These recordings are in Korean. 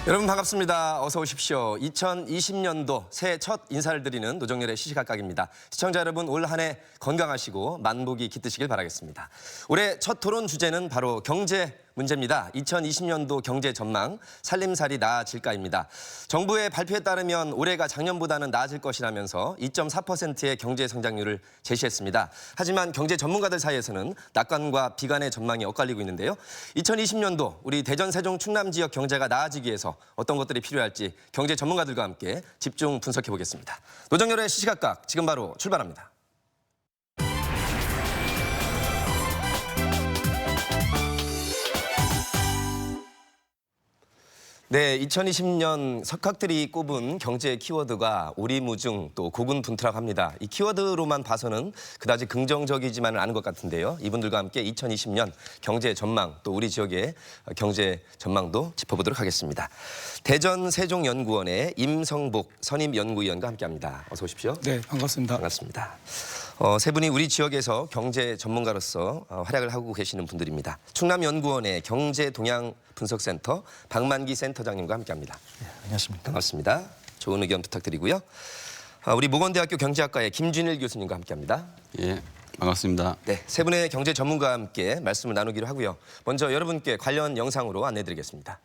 여러분 반갑습니다. 어서 오십시오. 2020년도 새해 첫 인사를 드리는 노정열의 시시각각입니다. 시청자 여러분 올 한 해 건강하시고 만복이 깃드시길 바라겠습니다. 올해 첫 토론 주제는 바로 경제 문제입니다. 2020년도 경제 전망, 살림살이 나아질까입니다. 정부의 발표에 따르면 올해가 작년보다는 나아질 것이라면서 2.4%의 경제 성장률을 제시했습니다. 하지만 경제 전문가들 사이에서는 낙관과 비관의 전망이 엇갈리고 있는데요. 2020년도 우리 대전, 세종, 충남 지역 경제가 나아지기 위해서 어떤 것들이 필요할지 경제 전문가들과 함께 집중 분석해 보겠습니다. 노정열의 시시각각 지금 바로 출발합니다. 네, 2020년 석학들이 꼽은 경제 키워드가 오리무중 또 고군분투라고 합니다. 이 키워드로만 봐서는 그다지 긍정적이지만은 않은 것 같은데요. 이분들과 함께 2020년 경제 전망 또 우리 지역의 경제 전망도 짚어보도록 하겠습니다. 대전 세종연구원의 임성복 선임연구위원과 함께합니다. 어서 오십시오. 네, 반갑습니다. 반갑습니다. 세 분이 우리 지역에서 경제 전문가로서 활약을 하고 계시는 분들입니다. 충남연구원의 경제동향분석센터 박만기 센터장님과 함께합니다. 네, 안녕하십니까. 반갑습니다. 좋은 의견 부탁드리고요. 우리 모건대학교 경제학과의 김준일 교수님과 함께합니다. 예, 반갑습니다. 네, 세 분의 경제 전문가와 함께 말씀을 나누기로 하고요. 먼저 여러분께 관련 영상으로 안내드리겠습니다.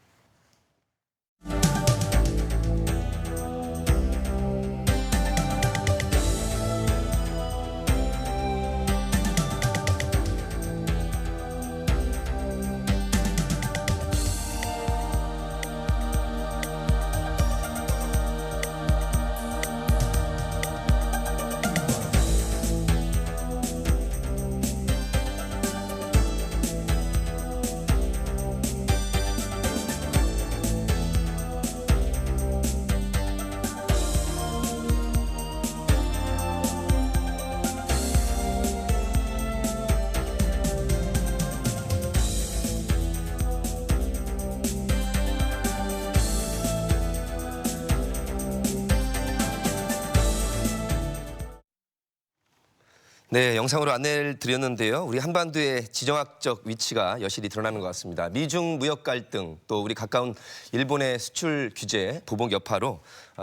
네, 영상으로 안내를 드렸는데요. 우리 한반도의 지정학적 위치가 여실히 드러나는 것 같습니다. 미중 무역 갈등, 또 우리 가까운 일본의 수출 규제, 보복 여파로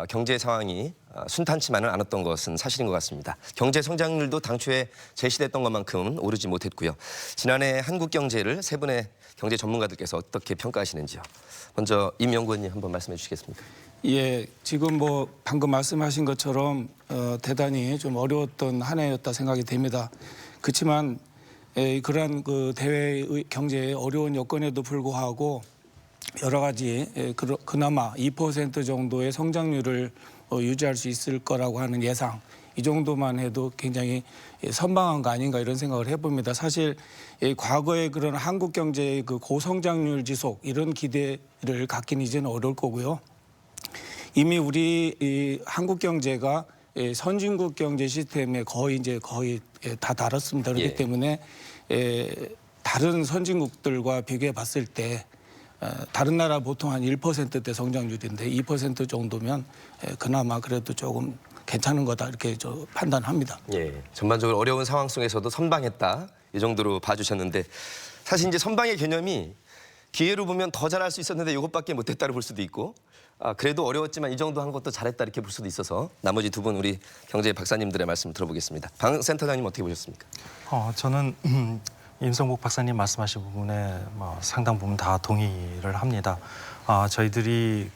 경제 상황이 순탄치만은 않았던 것은 사실인 것 같습니다. 경제 성장률도 당초에 제시됐던 것만큼은 오르지 못했고요. 지난해 한국 경제를 세 분의 경제 전문가들께서 어떻게 평가하시는지요? 먼저 임 연구원님 한번 말씀해 주시겠습니까? 예, 지금 방금 말씀하신 것처럼 대단히 좀 어려웠던 한 해였다 생각이 됩니다. 그렇지만 그러한 그 대외 경제의 어려운 여건에도 불구하고 여러 가지 그나마 2% 정도의 성장률을 유지할 수 있을 거라고 하는 예상, 이 정도만 해도 굉장히 선방한 거 아닌가 이런 생각을 해봅니다. 사실 과거에 그런 한국 경제의 그 고성장률 지속 이런 기대를 갖기는 이제는 어려울 거고요. 이미 우리 한국 경제가 선진국 경제 시스템에 거의 다 달았습니다. 그렇기 때문에 다른 선진국들과 비교해 봤을 때 다른 나라 보통 한 1%대 성장률인데 2% 정도면 그나마 그래도 조금 괜찮은 거다 이렇게 판단합니다. 예, 전반적으로 어려운 상황 속에서도 선방했다 이 정도로 봐주셨는데 사실 이제 선방의 개념이 기회로 보면 더 잘할 수 있었는데 이것밖에 못했다고 볼 수도 있고 그래도 어려웠지만 이 정도 한 것도 잘했다 이렇게 볼 수도 있어서 나머지 두 분 우리 경제 박사님들의 말씀 들어보겠습니다. 방 센터장님 어떻게 보셨습니까? 저는 임성복 박사님 말씀하신 부분에 상당 부분 다 동의를 합니다. 저희들이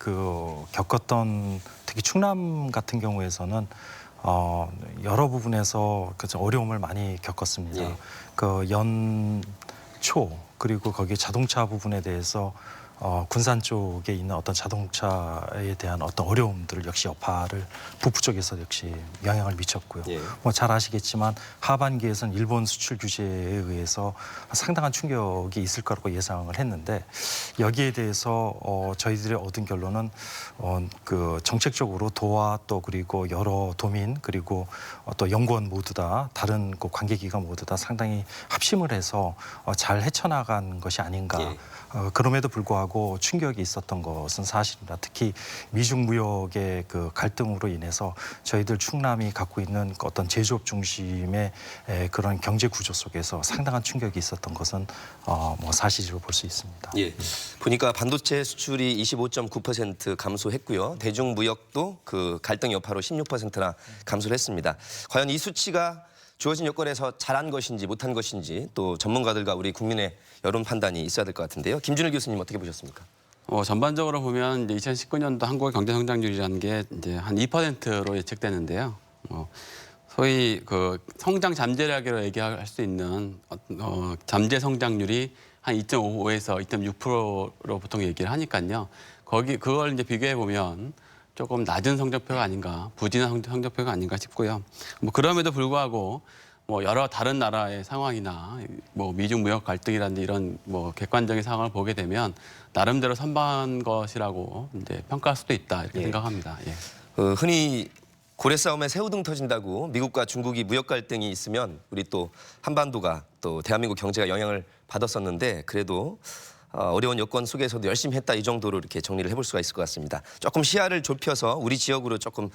겪었던 특히 충남 같은 경우에서는 여러 부분에서 어려움을 많이 겪었습니다. 예. 연초 그리고 거기에 자동차 부분에 대해서 군산 쪽에 있는 어떤 자동차에 대한 어떤 어려움들을 역시 여파를 북부 쪽에서 역시 영향을 미쳤고요. 예. 잘 아시겠지만 하반기에서는 일본 수출 규제에 의해서 상당한 충격이 있을 거라고 예상을 했는데 여기에 대해서 저희들이 얻은 결론은 그 정책적으로 도와 또 그리고 여러 도민 그리고 또 연구원 모두 다 다른 그 관계기관 모두 다 상당히 합심을 해서 잘 헤쳐나간 것이 아닌가. 예. 그럼에도 불구하고 불구하고 충격이 있었던 것은 사실입니다. 특히 미중 무역의 그 갈등으로 인해서 저희들 충남이 갖고 있는 어떤 제조업 중심의 그런 경제 구조 속에서 상당한 충격이 있었던 것은 뭐 사실으로 볼 수 있습니다. 예. 보니까 반도체 수출이 25.9% 감소했고요. 대중무역도 그 갈등 여파로 16%나 감소를 했습니다. 과연 이 수치가 주어진 여건에서 잘한 것인지 못한 것인지 또 전문가들과 우리 국민의 여론 판단이 있어야 될 것 같은데요. 김준일 교수님 어떻게 보셨습니까? 전반적으로 보면 이제 2019년도 한국의 경제 성장률이라는 게 이제 한 2%로 예측되는데요. 소위 그 성장 잠재력이라고 얘기할 수 있는 잠재 성장률이 한 2.5에서 2.6%로 보통 얘기를 하니까요. 그걸 이제 비교해 보면 조금 낮은 성적표가 아닌가, 부진한 성적표가 아닌가 싶고요. 뭐 그럼에도 불구하고 뭐 여러 다른 나라의 상황이나 뭐 미중 무역 갈등이라든지 이런 뭐 객관적인 상황을 보게 되면 나름대로 선방한 것이라고 이제 평가할 수도 있다 이렇게 생각합니다. 예. 흔히 고래 싸움에 새우등 터진다고 미국과 중국이 무역 갈등이 있으면 우리 또 한반도가 또 대한민국 경제가 영향을 받았었는데 그래도 어려운 여건 속에서도 열심히 했다 이 정도로 이렇게 정리를 해볼 수가 있을 것 같습니다. 조금 시야를 좁혀서 우리 지역으로 조금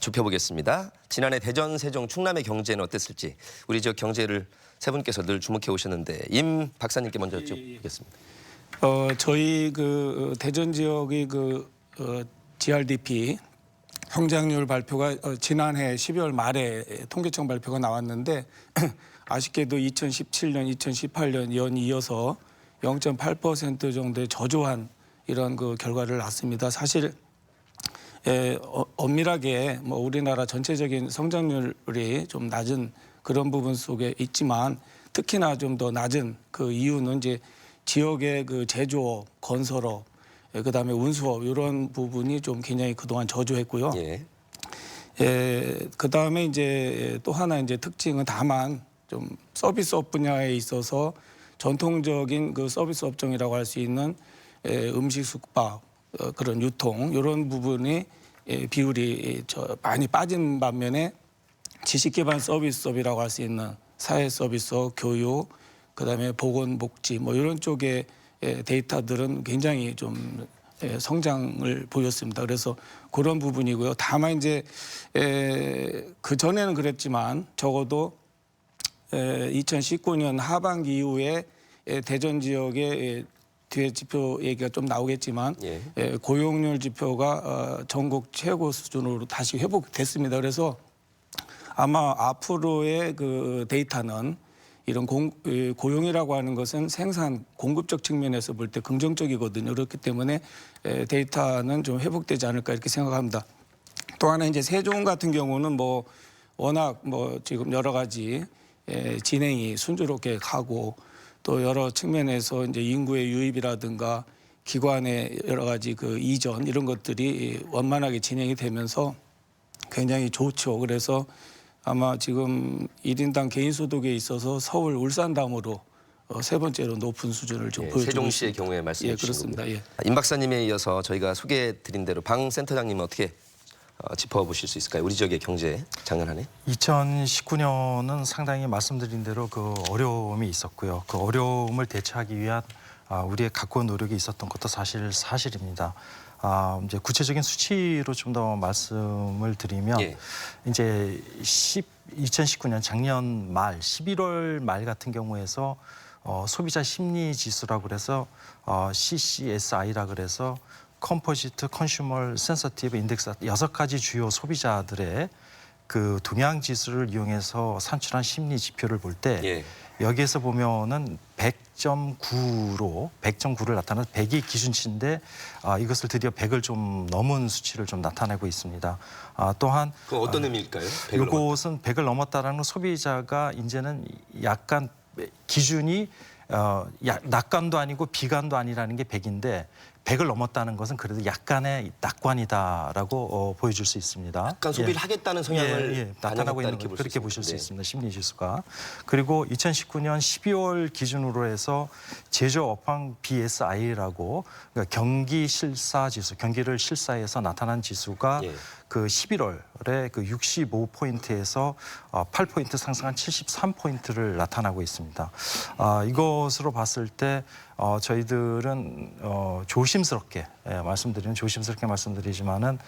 좁혀보겠습니다. 지난해 대전, 세종, 충남의 경제는 어땠을지 우리 지역 경제를 세 분께서 늘 주목해 오셨는데 임 박사님께 먼저 여쭤보겠습니다. 저희 그 대전 지역의 그 GRDP 성장률 발표가 지난해 12월 말에 통계청 발표가 나왔는데 아쉽게도 2017년, 2018년 연 이어서 0.8% 정도의 저조한 이런 그 결과를 낳습니다. 사실 엄밀하게 뭐 우리나라 전체적인 성장률이 좀 낮은 그런 부분 속에 있지만 특히나 좀 더 낮은 그 이유는 이제 지역의 그 제조업, 건설업, 그다음에 운수업 이런 부분이 좀 굉장히 그동안 저조했고요. 그다음에 이제 또 하나 이제 특징은 다만 좀 서비스업 분야에 있어서 전통적인 그 서비스 업종이라고 할 수 있는 음식, 숙박, 그런 유통 이런 부분이 비율이 많이 빠진 반면에 지식기반 서비스업이라고 할 수 있는 사회 서비스업, 교육, 그다음에 보건복지 뭐 이런 쪽의 데이터들은 굉장히 좀 성장을 보였습니다. 그래서 그런 부분이고요. 다만 이제 그 전에는 그랬지만 적어도 2019년 하반기 이후에 대전 지역의 뒤에 지표 얘기가 좀 나오겠지만 고용률 지표가 전국 최고 수준으로 다시 회복됐습니다. 그래서 아마 앞으로의 그 데이터는 이런 고용이라고 하는 것은 생산 공급적 측면에서 볼 때 긍정적이거든요. 그렇기 때문에 데이터는 좀 회복되지 않을까 이렇게 생각합니다. 또 하나 이제 세종 같은 경우는 뭐 워낙 뭐 지금 여러 가지 진행이 순조롭게 가고 또 여러 측면에서 이제 인구의 유입이라든가 기관의 여러 가지 그 이전 이런 것들이 원만하게 진행이 되면서 굉장히 좋죠. 그래서 아마 지금 1인당 개인 소득에 있어서 서울, 울산 다음으로 세 번째로 높은 수준을 좀 보여주고 있습니다. 세종시의 경우에 말씀해 주신 그렇습니다. 겁니다. 임 박사님에 이어서 저희가 소개해드린 대로 방 센터장님은 어떻게 짚어보실 수 있을까요? 우리 지역의 경제 작년 한 해. 2019년은 상당히 말씀드린 대로 그 어려움이 있었고요. 그 어려움을 대처하기 위한 우리의 각고의 노력이 있었던 것도 사실입니다. 이제 구체적인 수치로 좀 더 말씀을 드리면 이제 2019년 작년 말 11월 말 같은 경우에서 소비자 심리 지수라고 그래서 CCSI라 그래서 컴포지트 컨슈머 센서티브 인덱스 6가지 주요 소비자들의 그 동향 지수를 이용해서 산출한 심리 지표를 볼 때 여기에서 보면은 100.9를 나타내는 100이 기준치인데 이것을 드디어 100을 좀 넘은 수치를 좀 나타내고 있습니다. 또한 그 어떤 의미일까요? 이것은 100을 넘었다라는 소비자가 이제는 약간 기준이 낙관도 아니고 비관도 아니라는 게 100인데 100을 넘었다는 것은 그래도 약간의 낙관이다라고 보여줄 수 있습니다. 약간 소비를 하겠다는 성향을 나타나고 있는 것 그렇게 보실 수 있습니다. 심리 지수가. 그리고 2019년 12월 기준으로 해서 제조업황 BSI라고 그러니까 경기 실사 지수, 경기를 실사해서 나타난 지수가 그 11월에 그 65포인트에서 8포인트 상승한 73포인트를 나타나고 있습니다. 이것으로 봤을 때 저희들은 조심스럽게 말씀드리지만은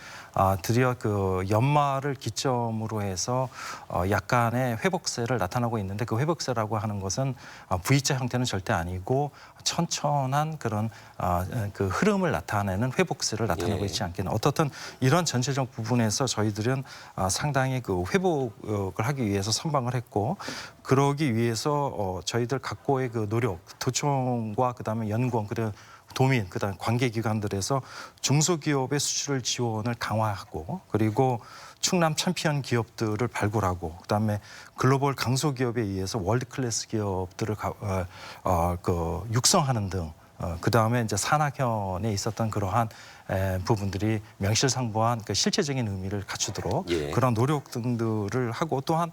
드디어 그 연말을 기점으로 해서 약간의 회복세를 나타나고 있는데 그 회복세라고 하는 것은 V자 형태는 절대 아니고 천천한 그런 그 흐름을 나타내는 회복세를 나타내고 있지 않겠나. 어떻든 이런 전체적 부분에서 저희들은 상당히 그 회복을 하기 위해서 선방을 했고 그러기 위해서 저희들 각고의 그 노력, 도청과 그다음에 연구원 그리고 도민, 그다음 관계기관들에서 중소기업의 수출 지원을 강화하고 그리고 충남 챔피언 기업들을 발굴하고 그다음에 글로벌 강소기업에 의해서 월드클래스 기업들을 육성하는 등 그다음에 이제 산학현에 있었던 그러한 부분들이 명실상부한 그 실체적인 의미를 갖추도록 그런 노력 등들을 하고 또한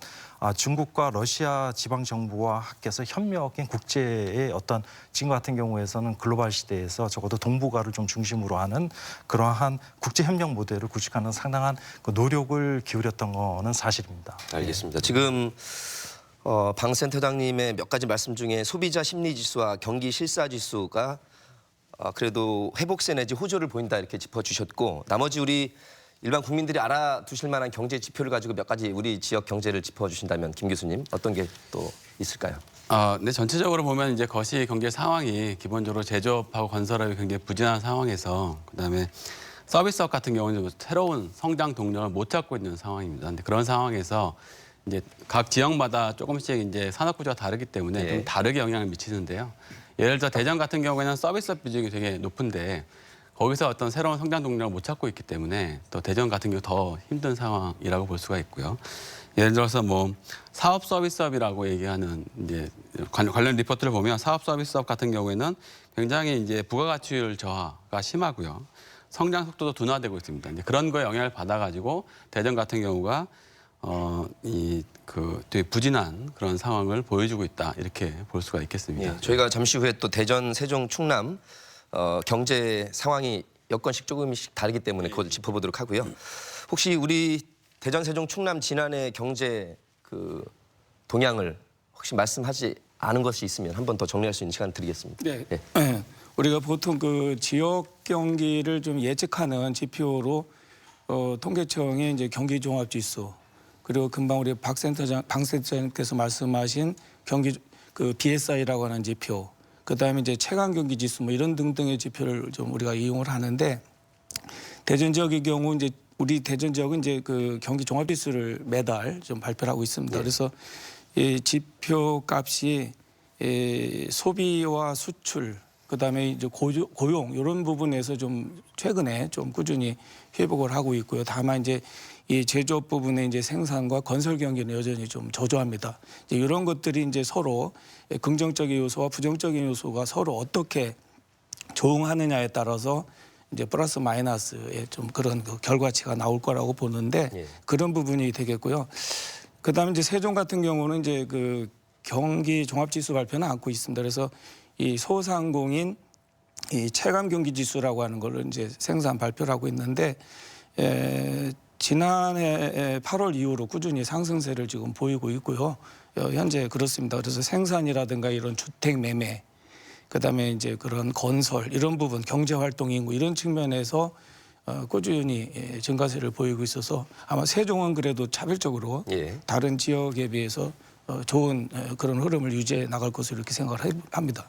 중국과 러시아 지방 정부와 함께서 협력인 국제의 어떤 지금 같은 경우에서는 글로벌 시대에서 적어도 동북아를 좀 중심으로 하는 그러한 국제 협력 모델을 구축하는 상당한 그 노력을 기울였던 거는 사실입니다. 알겠습니다. 지금 방 센터장님의 몇 가지 말씀 중에 소비자 심리 지수와 경기 실사 지수가 그래도 회복세 내지 호조를 보인다 이렇게 짚어주셨고 나머지 우리 일반 국민들이 알아두실 만한 경제 지표를 가지고 몇 가지 우리 지역 경제를 짚어주신다면 김 교수님 어떤 게 또 있을까요? 네, 전체적으로 보면 이제 거시 경제 상황이 기본적으로 제조업하고 건설업이 굉장히 부진한 상황에서 그다음에 서비스업 같은 경우는 새로운 성장 동력을 못 찾고 있는 상황입니다. 근데 그런 상황에서 이제 각 지역마다 조금씩 이제 산업 구조가 다르기 때문에 좀 다르게 영향을 미치는데요. 예를 들어 대전 같은 경우에는 서비스업 비중이 되게 높은데 거기서 어떤 새로운 성장 동력을 못 찾고 있기 때문에 또 대전 같은 경우 더 힘든 상황이라고 볼 수가 있고요. 예를 들어서 뭐 사업 서비스업이라고 얘기하는 이제 관련 리포트를 보면 사업 서비스업 같은 경우에는 굉장히 이제 부가가치율 저하가 심하고요. 성장 속도도 둔화되고 있습니다. 이제 그런 거에 영향을 받아가지고 대전 같은 경우가 되게 부진한 그런 상황을 보여주고 있다 이렇게 볼 수가 있겠습니다. 저희가 잠시 후에 또 대전, 세종, 충남 경제 상황이 여건씩 조금씩 다르기 때문에 그것을 짚어보도록 하고요. 혹시 우리 대전, 세종, 충남 지난해 경제 그 동향을 혹시 말씀하지 않은 것이 있으면 한 번 더 정리할 수 있는 시간 드리겠습니다. 네. 우리가 보통 그 지역 경기를 좀 예측하는 지표로 통계청의 이제 경기 종합 지수 그리고 금방 우리 방 센터장께서 말씀하신 경기 그 BSI라고 하는 지표, 그다음에 이제 체감 경기 지수 뭐 이런 등등의 지표를 좀 우리가 이용을 하는데 대전 지역의 경우 이제 우리 대전 지역은 이제 그 경기 종합 지수를 매달 좀 발표를 하고 있습니다. 그래서 이 지표 값이 소비와 수출 그다음에 이제 고용 이런 부분에서 좀 최근에 좀 꾸준히 회복을 하고 있고요. 다만 이제 이 제조업 부분의 이제 생산과 건설 경기는 여전히 좀 저조합니다. 이제 이런 것들이 이제 서로 긍정적인 요소와 부정적인 요소가 서로 어떻게 조응하느냐에 따라서 이제 플러스 마이너스의 좀 그런 그 결과치가 나올 거라고 보는데 그런 부분이 되겠고요. 그다음에 이제 세종 같은 경우는 이제 그 경기 종합지수 발표는 않고 있습니다. 그래서 이 소상공인 이 체감 경기 지수라고 하는 거를 이제 생산 발표를 하고 있는데 지난해 8월 이후로 꾸준히 상승세를 지금 보이고 있고요. 현재 그렇습니다. 그래서 생산이라든가 이런 주택 매매, 그다음에 이제 그런 건설 이런 부분, 경제 활동 인구 이런 측면에서 꾸준히 증가세를 보이고 있어서 아마 세종은 그래도 차별적으로 다른 지역에 비해서 좋은 그런 흐름을 유지해 나갈 것으로 이렇게 생각을 합니다.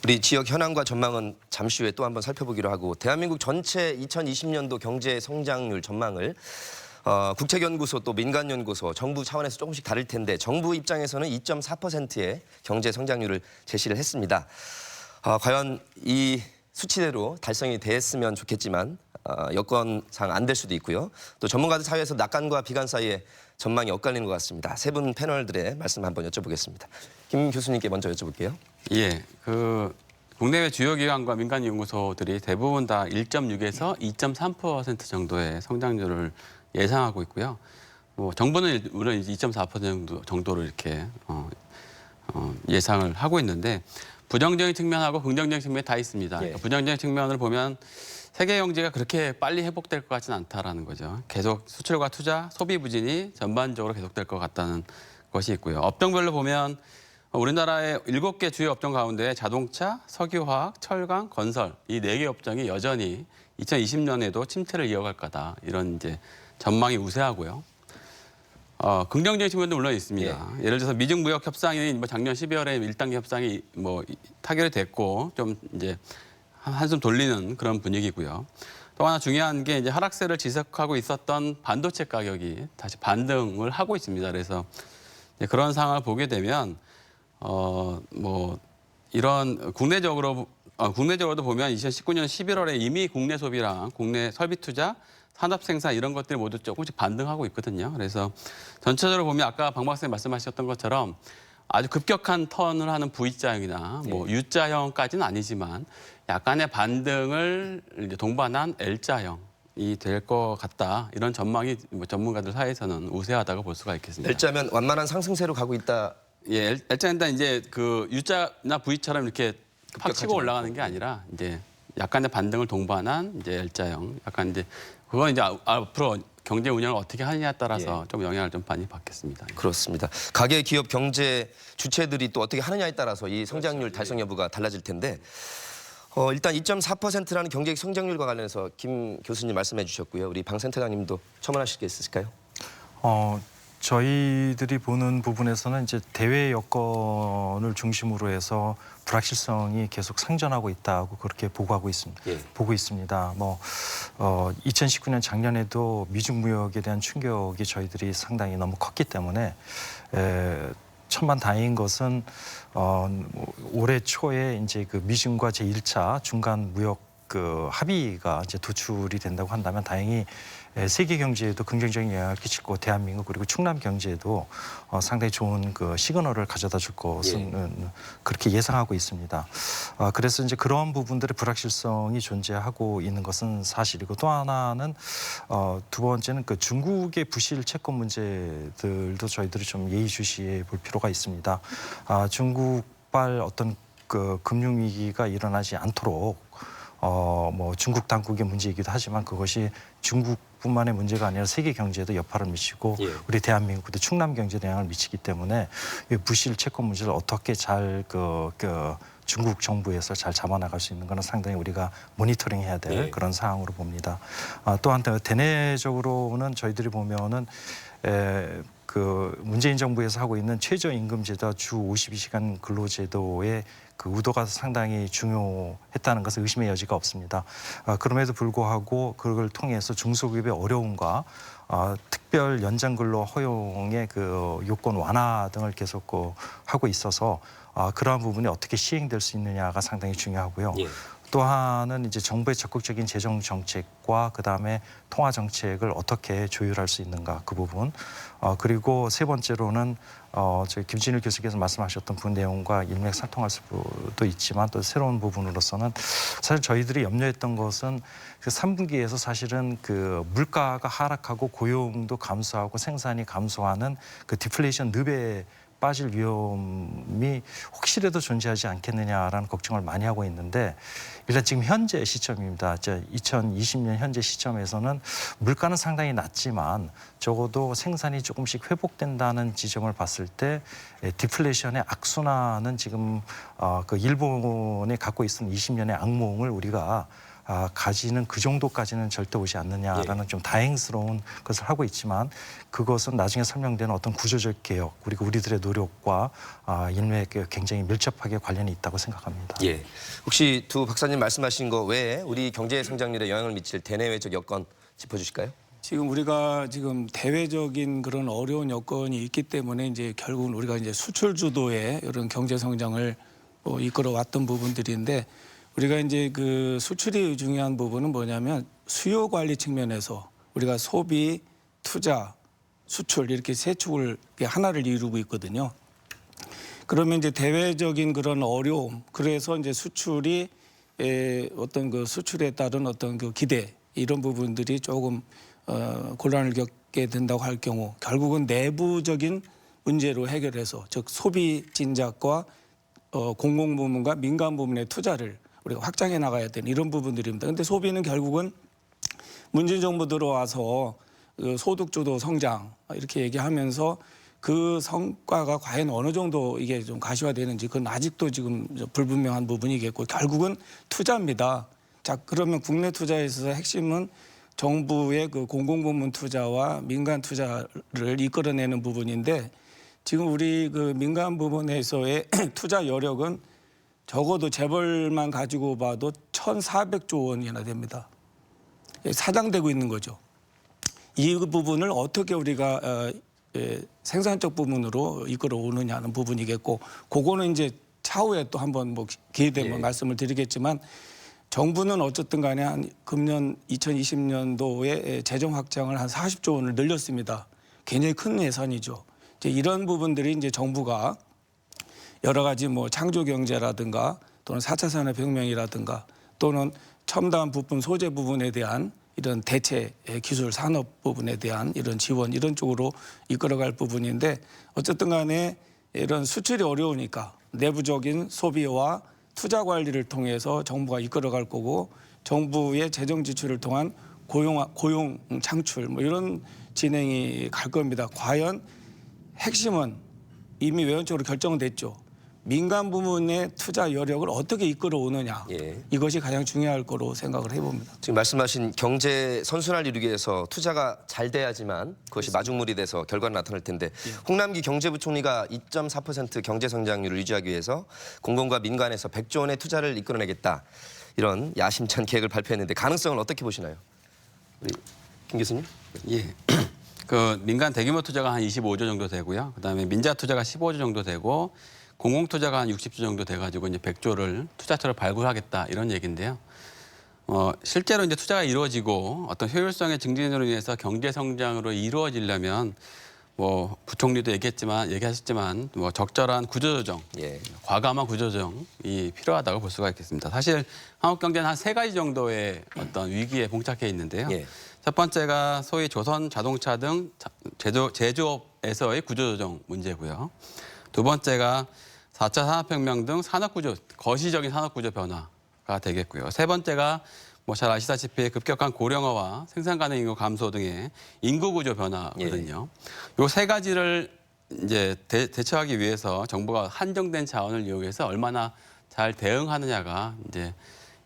우리 지역 현황과 전망은 잠시 후에 또 한번 살펴보기로 하고 대한민국 전체 2020년도 경제 성장률 전망을 국책연구소 또 민간연구소 정부 차원에서 조금씩 다를 텐데 정부 입장에서는 2.4%의 경제 성장률을 제시를 했습니다. 과연 이 수치대로 달성이 됐으면 좋겠지만 여건상 안 될 수도 있고요. 또 전문가들 사이에서 낙관과 비관 사이에 전망이 엇갈리는 것 같습니다. 세 분 패널들의 말씀 한번 여쭤보겠습니다. 김 교수님께 먼저 여쭤볼게요. 국내외 주요 기관과 민간 연구소들이 대부분 다 1.6에서 2.3% 정도의 성장률을 예상하고 있고요. 뭐 정부는 물론 2.4% 정도로 이렇게 예상을 하고 있는데 부정적인 측면하고 긍정적인 측면이 다 있습니다. 그러니까 부정적인 측면을 보면 세계 경제가 그렇게 빨리 회복될 것 같지는 않다라는 거죠. 계속 수출과 투자, 소비 부진이 전반적으로 계속될 것 같다는 것이 있고요. 업종별로 보면 우리나라의 7개 주요 업종 가운데 자동차, 석유화학, 철강, 건설 이 4개 업종이 여전히 2020년에도 침체를 이어갈 거다. 이런 이제 전망이 우세하고요. 긍정적인 측면도 물론 있습니다. 예를 들어서 미중 무역 협상이 뭐 작년 12월에 1단계 협상이 뭐 타결이 됐고 좀 이제 한숨 돌리는 그런 분위기고요. 또 하나 중요한 게 이제 하락세를 지속하고 있었던 반도체 가격이 다시 반등을 하고 있습니다. 그래서 이제 그런 상황을 보게 되면 뭐 이런 국내적으로도 보면 2019년 11월에 이미 국내 소비랑 국내 설비 투자, 산업 생산 이런 것들이 모두 조금씩 반등하고 있거든요. 그래서 전체적으로 보면 아까 박 박사님 말씀하셨던 것처럼 아주 급격한 턴을 하는 V자형이나 뭐 U자형까지는 아니지만 약간의 반등을 이제 동반한 L자형이 될 것 같다. 이런 전망이 뭐 전문가들 사이에서는 우세하다고 볼 수가 있겠습니다. L자면 완만한 상승세로 가고 있다. 예, L자는 이제 그 U자나 V처럼 이렇게 팍 치고 급격하지 올라가는 게 아니라 이제 약간의 반등을 동반한 이제 L자형. 약간 이제 그건 이제 앞으로 경제 운영을 어떻게 하느냐에 따라서 좀 영향을 좀 많이 받겠습니다. 그렇습니다. 가계 기업 경제 주체들이 또 어떻게 하느냐에 따라서 이 성장률 달성 여부가 달라질 텐데 일단 2.4%라는 경제 성장률과 관련해서 김 교수님 말씀해 주셨고요. 우리 방 센터장님도 첨언하실 게 있으실까요? 저희들이 보는 부분에서는 이제 대외 여건을 중심으로 해서 불확실성이 계속 상존하고 있다고 그렇게 보고 있습니다. 2019년 작년에도 미중 무역에 대한 충격이 저희들이 상당히 너무 컸기 때문에 천만다행인 것은 올해 초에 이제 그 미중과 제1차 중간 무역 그 합의가 이제 도출이 된다고 한다면 다행히 세계 경제에도 긍정적인 영향을 끼칠 거고 대한민국 그리고 충남 경제에도 상당히 좋은 그 시그널을 가져다 줄 것은 그렇게 예상하고 있습니다. 그래서 이제 그런 부분들의 불확실성이 존재하고 있는 것은 사실이고 또 하나는 두 번째는 그 중국의 부실 채권 문제들도 저희들이 좀 예의주시해 볼 필요가 있습니다. 중국발 어떤 그 금융 위기가 일어나지 않도록 뭐 중국 당국의 문제이기도 하지만 그것이 중국뿐만의 문제가 아니라 세계 경제에도 여파를 미치고 우리 대한민국도 충남 경제에 영향을 미치기 때문에 이 부실 채권 문제를 어떻게 잘 중국 정부에서 잘 잡아나갈 수 있는 것은 상당히 우리가 모니터링해야 될 그런 사항으로 봅니다. 또한 대내적으로는 저희들이 보면은 그 문재인 정부에서 하고 있는 최저임금제도와 주 52시간 근로제도의 그 의도가 상당히 중요했다는 것은 의심의 여지가 없습니다. 그럼에도 불구하고 그걸 통해서 중소기업의 어려움과 특별 연장 근로 허용의 그 요건 완화 등을 계속 하고 있어서 그러한 부분이 어떻게 시행될 수 있느냐가 상당히 중요하고요. 또한은 이제 정부의 적극적인 재정 정책과 그다음에 통화 정책을 어떻게 조율할 수 있는가 그 부분. 그리고 세 번째로는 저희 김진일 교수께서 말씀하셨던 그 내용과 일맥상통할 수도 있지만 또 새로운 부분으로서는 사실 저희들이 염려했던 것은 그 3분기에서 사실은 그 물가가 하락하고 고용도 감소하고 생산이 감소하는 그 디플레이션 늪에 빠질 위험이 혹시라도 존재하지 않겠느냐라는 걱정을 많이 하고 있는데 일단 지금 현재 시점입니다. 2020년 현재 시점에서는 물가는 상당히 낮지만 적어도 생산이 조금씩 회복된다는 지점을 봤을 때 디플레이션의 악순환은 지금 그 일본이 갖고 있는 20년의 악몽을 우리가 가지는 그 정도까지는 절대 오지 않느냐라는 좀 다행스러운 것을 하고 있지만 그것은 나중에 설명되는 어떤 구조적 개혁 그리고 우리들의 노력과 인맥 굉장히 밀접하게 관련이 있다고 생각합니다. 혹시 두 박사님 말씀하신 거 외에 우리 경제 성장률에 영향을 미칠 대내외적 여건 짚어주실까요? 지금 우리가 지금 대외적인 그런 어려운 여건이 있기 때문에 이제 결국은 우리가 이제 수출 주도의 이런 경제 성장을 이끌어왔던 부분들인데 우리가 이제 그 수출이 중요한 부분은 뭐냐면 수요 관리 측면에서 우리가 소비, 투자, 수출 이렇게 세 축을 하나를 이루고 있거든요. 그러면 이제 대외적인 그런 어려움, 그래서 이제 수출이 어떤 그 수출에 따른 어떤 그 기대 이런 부분들이 조금 곤란을 겪게 된다고 할 경우 결국은 내부적인 문제로 해결해서 즉 소비 진작과 공공 부문과 민간 부문의 투자를 우리가 확장해 나가야 되는 이런 부분들입니다. 근데 소비는 결국은 문재인 정부 들어와서 그 소득주도 성장 이렇게 얘기하면서 그 성과가 과연 어느 정도 이게 좀 가시화되는지 그건 아직도 지금 불분명한 부분이겠고 결국은 투자입니다. 자, 그러면 국내 투자에 있어서 핵심은 정부의 그 공공부문 투자와 민간 투자를 이끌어내는 부분인데 지금 우리 그 민간 부분에서의 투자 여력은 적어도 재벌만 가지고 봐도 1,400조 원이나 됩니다. 사장되고 있는 거죠. 이 부분을 어떻게 우리가 생산적 부분으로 이끌어 오느냐는 부분이겠고 그거는 이제 차후에 또 한번 뭐 기회 되면 말씀을 드리겠지만 정부는 어쨌든 간에 한 금년 2020년도에 재정 확장을 한 40조 원을 늘렸습니다. 굉장히 큰 예산이죠. 이제 이런 부분들이 이제 정부가 여러 가지 뭐 창조 경제라든가 또는 4차 산업혁명이라든가 또는 첨단 부품 소재 부분에 대한 이런 대체 기술 산업 부분에 대한 이런 지원 이런 쪽으로 이끌어갈 부분인데 어쨌든 간에 이런 수출이 어려우니까 내부적인 소비와 투자 관리를 통해서 정부가 이끌어갈 거고 정부의 재정 지출을 통한 고용 창출 뭐 이런 진행이 갈 겁니다. 과연 핵심은 이미 외연적으로 결정은 됐죠. 민간 부문의 투자 여력을 어떻게 이끌어 오느냐 이것이 가장 중요할 거로 생각을 해봅니다. 지금 말씀하신 경제 선순환을 이루기 위해서 투자가 잘 돼야지만 그것이 마중물이 돼서 결과가 나타날 텐데 홍남기 경제부총리가 2.4% 경제 성장률을 유지하기 위해서 공공과 민간에서 100조 원의 투자를 이끌어내겠다 이런 야심찬 계획을 발표했는데 가능성을 어떻게 보시나요? 우리 김 교수님? 예. 그 민간 대규모 투자가 한 25조 정도 되고요. 그다음에 민자 투자가 15조 정도 되고 공공 투자가 한 60조 정도 돼가지고 이제 100조를 투자처를 발굴하겠다 이런 얘기인데요. 실제로 이제 투자가 이루어지고 어떤 효율성의 증진으로 인해서 경제 성장으로 이루어지려면 뭐 부총리도 얘기하셨지만 뭐 적절한 구조조정, 과감한 구조조정이 필요하다고 볼 수가 있겠습니다. 사실 한국 경제는 한 3가지 정도의 어떤 위기에 봉착해 있는데요. 첫 번째가 소위 조선 자동차 등 제조업에서의 구조조정 문제고요. 두 번째가 4차 산업혁명 등 산업구조, 거시적인 산업구조 변화가 되겠고요. 세 번째가 뭐 잘 아시다시피 급격한 고령화와 생산 가능 인구 감소 등의 인구구조 변화거든요. 요 3가지를 이제 대처하기 위해서 정부가 한정된 자원을 이용해서 얼마나 잘 대응하느냐가 이제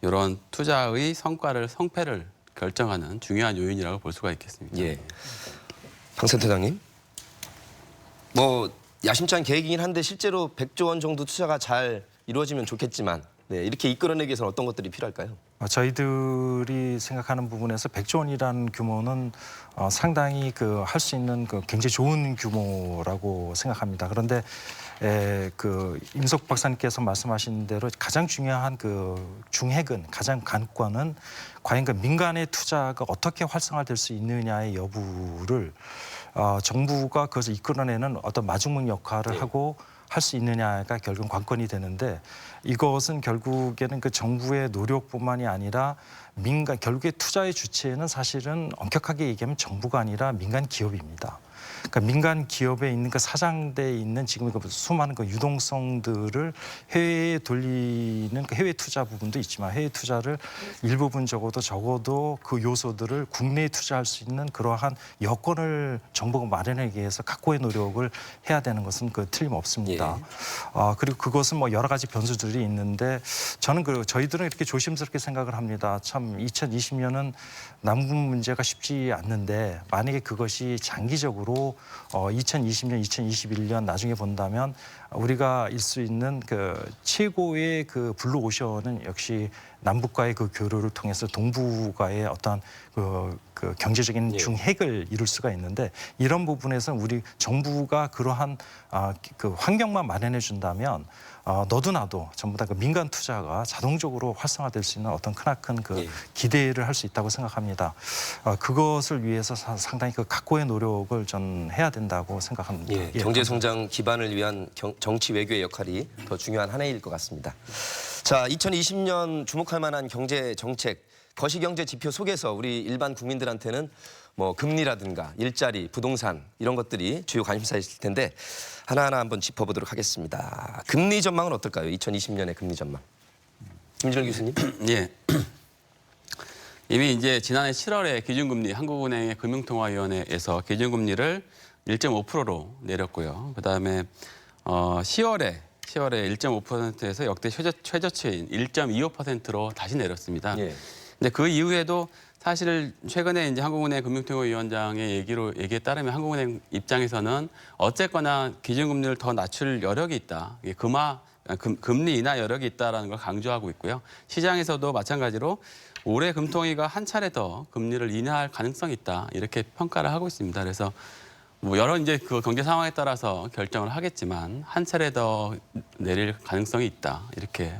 이런 투자의 성패를 결정하는 중요한 요인이라고 볼 수가 있겠습니다. 방 센터장님, 뭐 야심찬 계획이긴 한데 실제로 100조 원 정도 투자가 잘 이루어지면 좋겠지만 이렇게 이끌어내기 위해서는 어떤 것들이 필요할까요? 저희들이 생각하는 부분에서 100조 원이라는 규모는 상당히 할 수 있는 굉장히 좋은 규모라고 생각합니다. 그런데 그 임석 박사님께서 말씀하신 대로 가장 중요한 중핵은 가장 관건은 과연 민간의 투자가 어떻게 활성화될 수 있느냐의 여부를 정부가 그것을 이끌어내는 어떤 마중물 역할을 하고 할 수 있느냐가 결국 관건이 되는데 이것은 결국에는 그 정부의 노력뿐만이 아니라 결국에 투자의 주체는 사실은 엄격하게 얘기하면 정부가 아니라 민간 기업입니다. 그러니까 민간 기업에 있는 그 사장대에 있는 지금 수많은 유동성들을 해외에 돌리는 해외 투자 부분도 있지만 해외 투자를 일부분 적어도 그 요소들을 국내에 투자할 수 있는 그러한 여건을 정부가 마련하기 위해서 각고의 노력을 해야 되는 것은 틀림없습니다. 그리고 그것은 뭐 여러 가지 변수들이 있는데 저는 저희들은 이렇게 조심스럽게 생각을 합니다. 참 2020년은 남북 문제가 쉽지 않는데 만약에 그것이 장기적으로 2020년, 2021년 나중에 본다면 우리가 일 수 있는 최고의 블루 오션은 역시 남북과의 교류를 통해서 동북과의 어떤 경제적인 중핵을 이룰 수가 있는데 이런 부분에서는 우리 정부가 그러한 환경만 마련해 준다면 너도 나도 전부 다 민간 투자가 자동적으로 활성화될 수 있는 어떤 크나큰 기대를 할 수 있다고 생각합니다. 그것을 위해서 상당히 각고의 노력을 전 해야 된다고 생각합니다. 경제 성장 기반을 위한 정치 외교의 역할이 더 중요한 한 해일 것 같습니다. 자, 2020년 주목할 만한 경제 정책 거시경제 지표 속에서 우리 일반 국민들한테는 뭐 금리라든가 일자리, 부동산 이런 것들이 주요 관심사일 텐데 하나하나 한번 짚어보도록 하겠습니다. 금리 전망은 어떨까요? 2020년의 금리 전망. 김진일 교수님. 예. 이미 이제 지난해 7월에 기준금리 한국은행의 금융통화위원회에서 기준금리를 1.5%로 내렸고요. 그다음에 10월에 1.5%에서 역대 최저치인 1.25%로 다시 내렸습니다. 예. 근데 그 이후에도 사실 최근에 이제 한국은행 금융통화위원장의 얘기에 따르면 한국은행 입장에서는 어쨌거나 기준금리를 더 낮출 여력이 있다. 이게 금리 인하 여력이 있다라는 걸 강조하고 있고요. 시장에서도 마찬가지로 올해 금통위가 한 차례 더 금리를 인하할 가능성이 있다. 이렇게 평가를 하고 있습니다. 그래서 뭐 여러 이제 그 경제 상황에 따라서 결정을 하겠지만 한 차례 더 내릴 가능성이 있다. 이렇게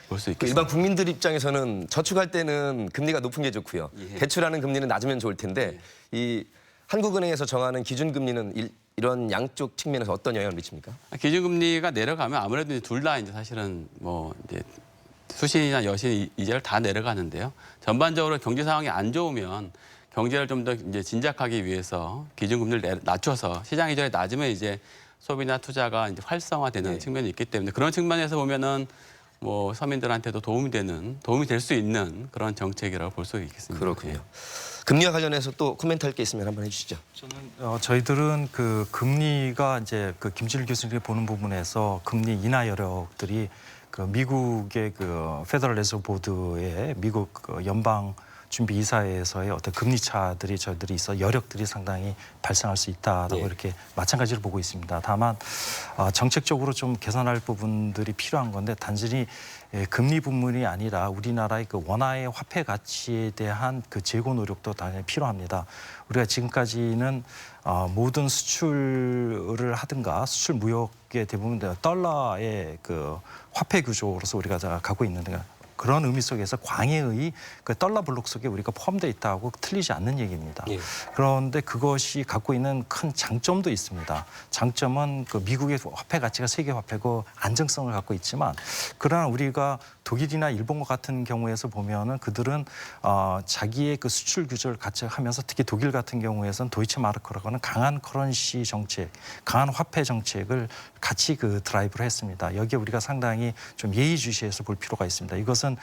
볼 수 있겠습니다. 일반 국민들 입장에서는 저축할 때는 금리가 높은 게 좋고요. 예. 대출하는 금리는 낮으면 좋을 텐데 이 한국은행에서 정하는 기준금리는 이런 양쪽 측면에서 어떤 영향을 미칩니까? 기준금리가 내려가면 아무래도 둘 다 이제 사실은 뭐 이제 수신이나 여신 이자를 다 내려가는데요. 전반적으로 경제 상황이 안 좋으면 경제를 좀 더 이제 진작하기 위해서 기준금리를 낮춰서 시장 이자율이 낮으면 이제 소비나 투자가 이제 활성화되는 측면이 있기 때문에 그런 측면에서 보면은 뭐 서민들한테도 도움이 될 수 있는 그런 정책이라고 볼 수 있겠습니다. 그렇군요. 금리와 관련해서 또 코멘트할 게 있으면 한번 해주시죠. 저희들은 그 금리가 이제 그 김진일 교수님이 보는 부분에서 금리 인하 여력들이 그 미국의 그 페더럴 레저브 보드의 미국 그 연방 준비 이사회에서의 어떤 금리 차들이 저희들이 있어 여력들이 상당히 발생할 수 있다라고 이렇게 마찬가지로 보고 있습니다. 다만 정책적으로 좀 개선할 부분들이 필요한 건데 단순히 금리 부분이 아니라 우리나라의 그 원화의 화폐 가치에 대한 그 재고 노력도 당연히 필요합니다. 우리가 지금까지는 모든 수출을 하든가 수출 무역의 대부분 달러의 그 화폐 구조로서 우리가 갖고 있는데 그런 의미 속에서 광해의 그 달러 블록 속에 우리가 포함되어 있다고 틀리지 않는 얘기입니다. 예. 그런데 그것이 갖고 있는 큰 장점도 있습니다. 장점은 그 미국의 화폐 가치가 세계 화폐고 안정성을 갖고 있지만 그러나 우리가 독일이나 일본과 같은 경우에서 보면은 그들은 자기의 그 수출 규제를 같이 하면서 특히 독일 같은 경우에서는 도이체 마르크라고 하는 강한 커런시 정책, 강한 화폐 정책을 같이 그 드라이브를 했습니다. 여기에 우리가 상당히 좀 예의주시해서 볼 필요가 있습니다. 이것은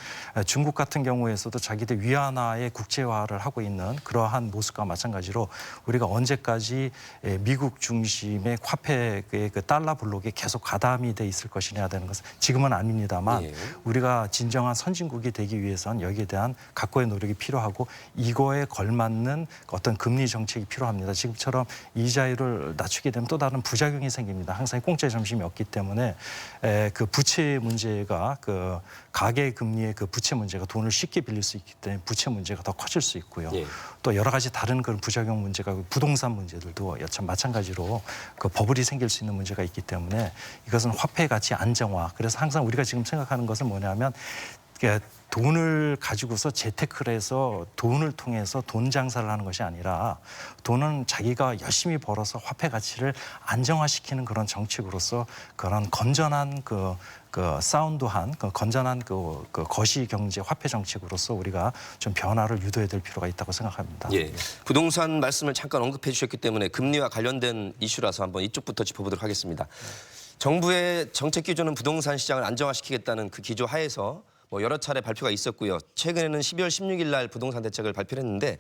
중국 같은 경우에서도 자기들 위안화의 국제화를 하고 있는 그러한 모습과 마찬가지로 우리가 언제까지 미국 중심의 화폐의 그 달러 블록에 계속 가담이 돼 있을 것이냐 되는 것은 지금은 아닙니다만 우리가 진정한 선진국이 되기 위해서는 여기에 대한 각고의 노력이 필요하고 이거에 걸맞는 어떤 금리 정책이 필요합니다. 지금처럼 이자율을 낮추게 되면 또 다른 부작용이 생깁니다. 항상 공짜의 점심이 없기 때문에 그 부채 문제가 그 가계 금리의 그 부채 문제가 돈을 쉽게 빌릴 수 있기 때문에 부채 문제가 더 커질 수 있고요. 또 여러 가지 다른 그런 부작용 문제가 부동산 문제들도 여참 마찬가지로 그 버블이 생길 수 있는 문제가 있기 때문에 이것은 화폐 가치 안정화. 그래서 항상 우리가 지금 생각하는 것은 뭐냐면 돈을 가지고서 재테크를 해서 돈을 통해서 돈 장사를 하는 것이 아니라 돈은 자기가 열심히 벌어서 화폐 가치를 안정화시키는 그런 정책으로서 그런 건전한 그 사운드한 그 건전한 그 거시 경제 화폐 정책으로서 우리가 좀 변화를 유도해야 될 필요가 있다고 생각합니다. 예. 부동산 말씀을 잠깐 언급해 주셨기 때문에 금리와 관련된 이슈라서 한번 이쪽부터 짚어보도록 하겠습니다. 정부의 정책 기조는 부동산 시장을 안정화시키겠다는 그 기조 하에서 뭐 여러 차례 발표가 있었고요. 최근에는 12월 16일 날 부동산 대책을 발표를 했는데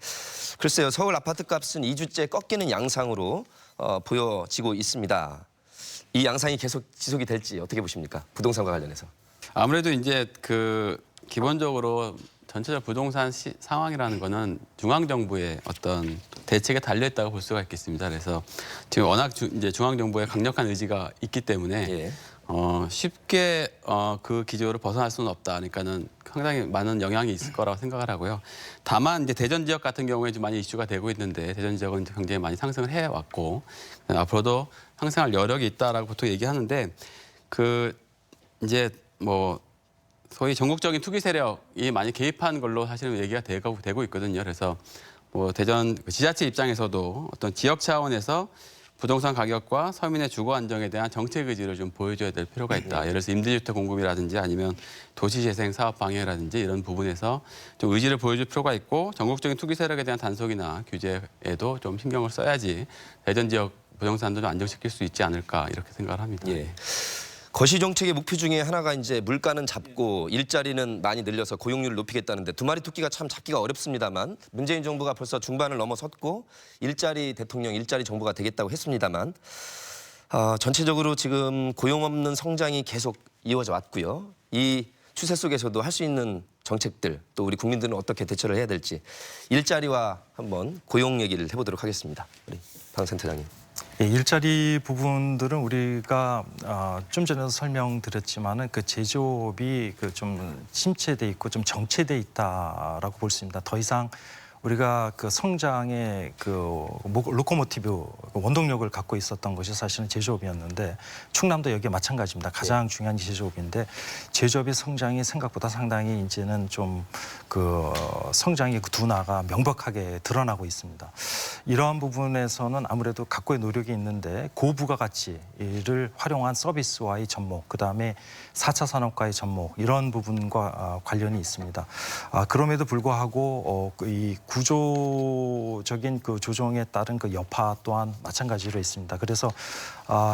글쎄요. 서울 아파트 값은 2주째 꺾이는 양상으로 보여지고 있습니다. 이 양상이 계속 지속이 될지 어떻게 보십니까? 부동산과 관련해서. 아무래도 이제 그 기본적으로 전체적 부동산 상황이라는 거는 중앙정부의 어떤 대책에 달려있다고 볼 수가 있겠습니다. 그래서 지금 워낙 이제 중앙정부의 강력한 의지가 있기 때문에 쉽게 그 기조를 벗어날 수는 없다. 그러니까는 상당히 많은 영향이 있을 거라고 생각을 하고요. 다만 이제 대전 지역 같은 경우에 좀 많이 이슈가 되고 있는데 대전 지역은 굉장히 많이 상승을 해왔고 앞으로도 상승할 여력이 있다라고 보통 얘기하는데 그 이제 뭐 소위 전국적인 투기 세력이 많이 개입한 걸로 사실은 얘기가 되고 있거든요. 그래서 뭐 대전 지자체 입장에서도 어떤 지역 차원에서 부동산 가격과 서민의 주거 안정에 대한 정책 의지를 좀 보여줘야 될 필요가 있다. 예를 들어서 임대주택 공급이라든지 아니면 도시재생 사업 방해라든지 이런 부분에서 좀 의지를 보여줄 필요가 있고 전국적인 투기 세력에 대한 단속이나 규제에도 좀 신경을 써야지 대전 지역 부동산도 좀 안정시킬 수 있지 않을까 이렇게 생각을 합니다. 예. 거시 정책의 목표 중에 하나가 이제 물가는 잡고 일자리는 많이 늘려서 고용률을 높이겠다는데 두 마리 토끼가 참 잡기가 어렵습니다만 문재인 정부가 벌써 중반을 넘어섰고 일자리 대통령, 일자리 정부가 되겠다고 했습니다만 전체적으로 지금 고용 없는 성장이 계속 이어져 왔고요. 이 추세 속에서도 할 수 있는 정책들 또 우리 국민들은 어떻게 대처를 해야 될지 일자리와 한번 고용 얘기를 해보도록 하겠습니다. 우리 방 센터장님. 예, 일자리 부분들은 우리가 좀 전에도 설명드렸지만은 그 제조업이 그 좀 침체돼 있고 좀 정체돼 있다라고 볼 수 있습니다. 더 이상 우리가 그 성장의 그 로코모티브 원동력을 갖고 있었던 것이 사실은 제조업이었는데 충남도 여기에 마찬가지입니다. 가장 중요한 제조업인데 제조업의 성장이 생각보다 상당히 이제는 좀 그 성장의 그 둔화가 명백하게 드러나고 있습니다. 이러한 부분에서는 아무래도 각고의 노력이 있는데 고부가가치를 활용한 서비스와의 접목, 그다음에 4차 산업과의 접목 이런 부분과 관련이 있습니다. 그럼에도 불구하고 이 구조적인 그 조정에 따른 그 여파 또한 마찬가지로 있습니다. 그래서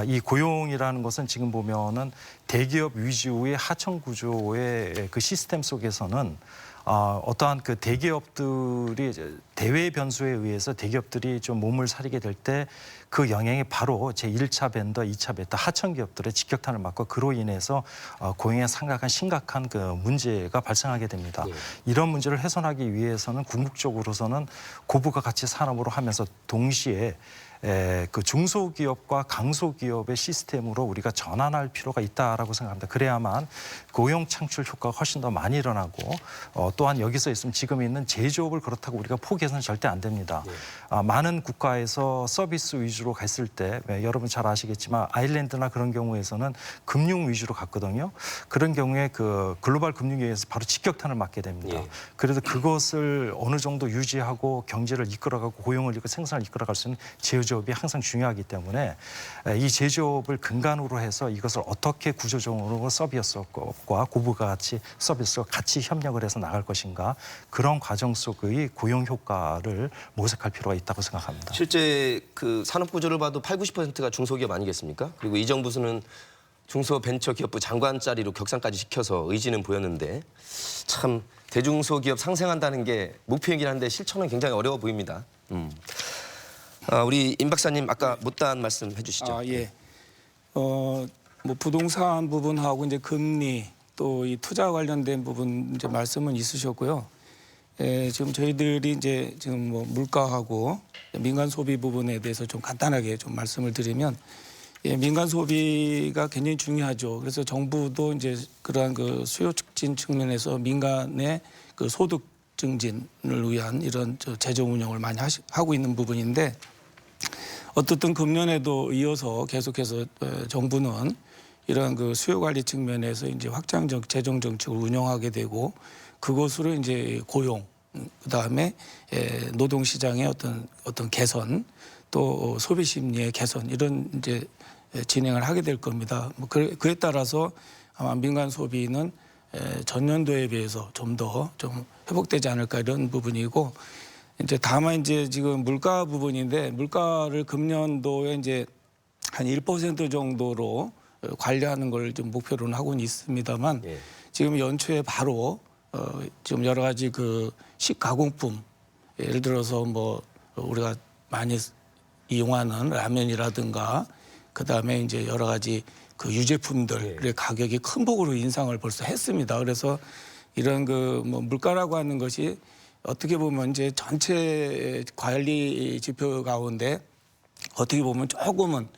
이 고용이라는 것은 지금 보면은 대기업 위주의 하청 구조의 그 시스템 속에서는 어떠한 그 대기업들이 대외 변수에 의해서 대기업들이 좀 몸을 사리게 될 때 그 영향이 바로 제1차 벤더, 2차 벤더 하청 기업들의 직격탄을 맞고 그로 인해서 고용에 심각한 그 문제가 발생하게 됩니다. 네. 이런 문제를 해소하기 위해서는 궁극적으로서는 고부가가치 산업으로 하면서 동시에 그 중소기업과 강소기업의 시스템으로 우리가 전환할 필요가 있다라고 생각합니다. 그래야만 고용 창출 효과가 훨씬 더 많이 일어나고 또한 여기서 있으면 지금 있는 제조업을 그렇다고 우리가 포기해서는 절대 안 됩니다. 많은 국가에서 서비스 위주로 갔을 때 여러분 잘 아시겠지만 아일랜드나 그런 경우에서는 금융 위주로 갔거든요. 그런 경우에 그 글로벌 금융위에서 바로 직격탄을 맞게 됩니다. 그래서 그것을 어느 정도 유지하고 경제를 이끌어가고 고용을 이끌고 생산을 이끌어갈 수 있는 제조업이 항상 중요하기 때문에 이 제조업을 근간으로 해서 이것을 어떻게 구조적으로 서비스업과 고부가가치 서비스와 같이 협력을 해서 나갈 것인가 그런 과정 속의 고용 효과를 모색할 필요가 있다고 생각합니다. 실제 그 산업 구조를 봐도 80~90%가 중소기업 아니겠습니까? 그리고 이 정부는 중소벤처기업부 장관 자리로 격상까지 시켜서 의지는 보였는데 참 대중소기업 상생한다는 게 목표이긴 한데 실천은 굉장히 어려워 보입니다. 우리 임 박사님 아까 못다한 말씀 해주시죠. 예. 뭐 부동산 부분하고 이제 금리 또 이 투자 관련된 부분 이제 말씀은 있으셨고요. 지금 저희들이 이제 지금 뭐 물가하고 민간 소비 부분에 대해서 좀 간단하게 좀 말씀을 드리면 민간 소비가 굉장히 중요하죠. 그래서 정부도 이제 그러한 그 수요 촉진 측면에서 민간의 그 소득 증진을 위한 이런 재정 운영을 많이 하고 있는 부분인데 어떻든 금년에도 이어서 계속해서 정부는 이러한 그 수요 관리 측면에서 이제 확장적 재정 정책을 운영하게 되고 그것으로 이제 고용 그다음에 노동 시장의 어떤 개선 또 소비 심리의 개선 이런 이제 진행을 하게 될 겁니다. 뭐 그에 따라서 아마 민간 소비는 전년도에 비해서 좀 더 좀 회복되지 않을까 이런 부분이고 이제 다만 이제 지금 물가 부분인데 물가를 금년도에 이제 한 1% 정도로 관리하는 걸 좀 목표로는 하고는 있습니다만 지금 연초에 바로 지금 여러 가지 그 식가공품 예를 들어서 뭐 우리가 많이 이용하는 라면이라든가 그다음에 이제 여러 가지 그 유제품들의 가격이 큰 폭으로 인상을 벌써 했습니다. 그래서 이런 그 뭐 물가라고 하는 것이 어떻게 보면 이제 전체 관리 지표 가운데 어떻게 보면 조금은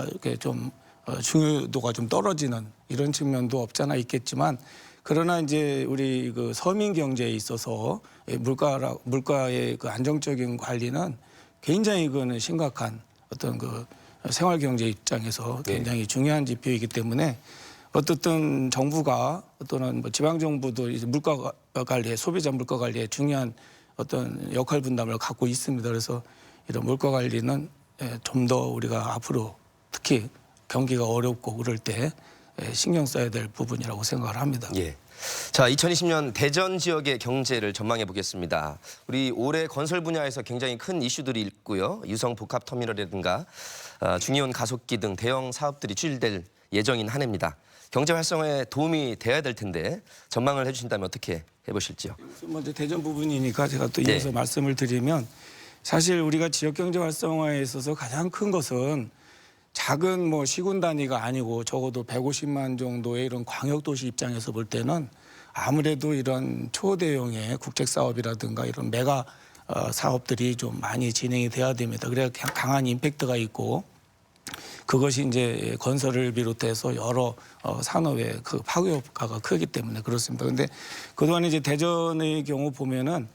이렇게 좀 중요도가 좀 떨어지는 이런 측면도 없잖아 있겠지만 그러나 이제 우리 그 서민 경제에 있어서 물가의 그 안정적인 관리는 굉장히 그거는 심각한 어떤 그 생활 경제 입장에서 굉장히 중요한 지표이기 때문에 어떻든 정부가 또는 뭐 지방 정부도 이제 물가 관리에 소비자 물가 관리에 중요한 어떤 역할 분담을 갖고 있습니다. 그래서 이런 물가 관리는 좀 더 우리가 앞으로 특히 경기가 어렵고 그럴 때 신경 써야 될 부분이라고 생각을 합니다. 예. 자, 2020년 대전 지역의 경제를 전망해 보겠습니다. 우리 올해 건설 분야에서 굉장히 큰 이슈들이 있고요. 유성 복합 터미널이라든가 중이온 가속기 등 대형 사업들이 추진될 예정인 한 해입니다. 경제 활성화에 도움이 돼야 될 텐데 전망을 해주신다면 어떻게 해보실지요? 먼저 대전 부분이니까 제가 또 네. 이어서 말씀을 드리면 사실 우리가 지역 경제 활성화에 있어서 가장 큰 것은 작은 뭐 시군 단위가 아니고 적어도 150만 정도의 이런 광역 도시 입장에서 볼 때는 아무래도 이런 초대형의 국책 사업이라든가 이런 메가 사업들이 좀 많이 진행이 돼야 됩니다. 그래야 강한 임팩트가 있고 그것이 이제 건설을 비롯해서 여러 산업의 그 파괴 효과가 크기 때문에 그렇습니다. 그런데 그동안 이제 대전의 경우 보면은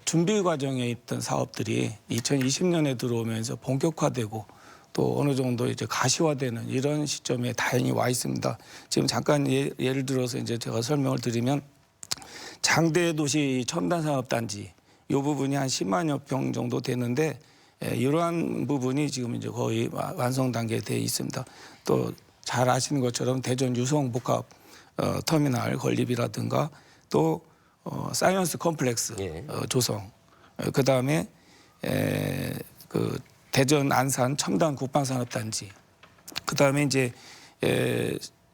준비 과정에 있던 사업들이 2020년에 들어오면서 본격화되고 또 어느 정도 이제 가시화되는 이런 시점에 다행히 와 있습니다. 지금 잠깐 예를 들어서 이제 제가 설명을 드리면 장대 도시 첨단 산업 단지 이 부분이 한 10만여 평 정도 되는데 이러한 부분이 지금 이제 거의 완성 단계에 돼 있습니다. 또 잘 아시는 것처럼 대전 유성 복합 터미널 건립이라든가 또 사이언스 컴플렉스 예. 조성, 그 다음에 그 대전 안산 첨단 국방산업단지, 그 다음에 이제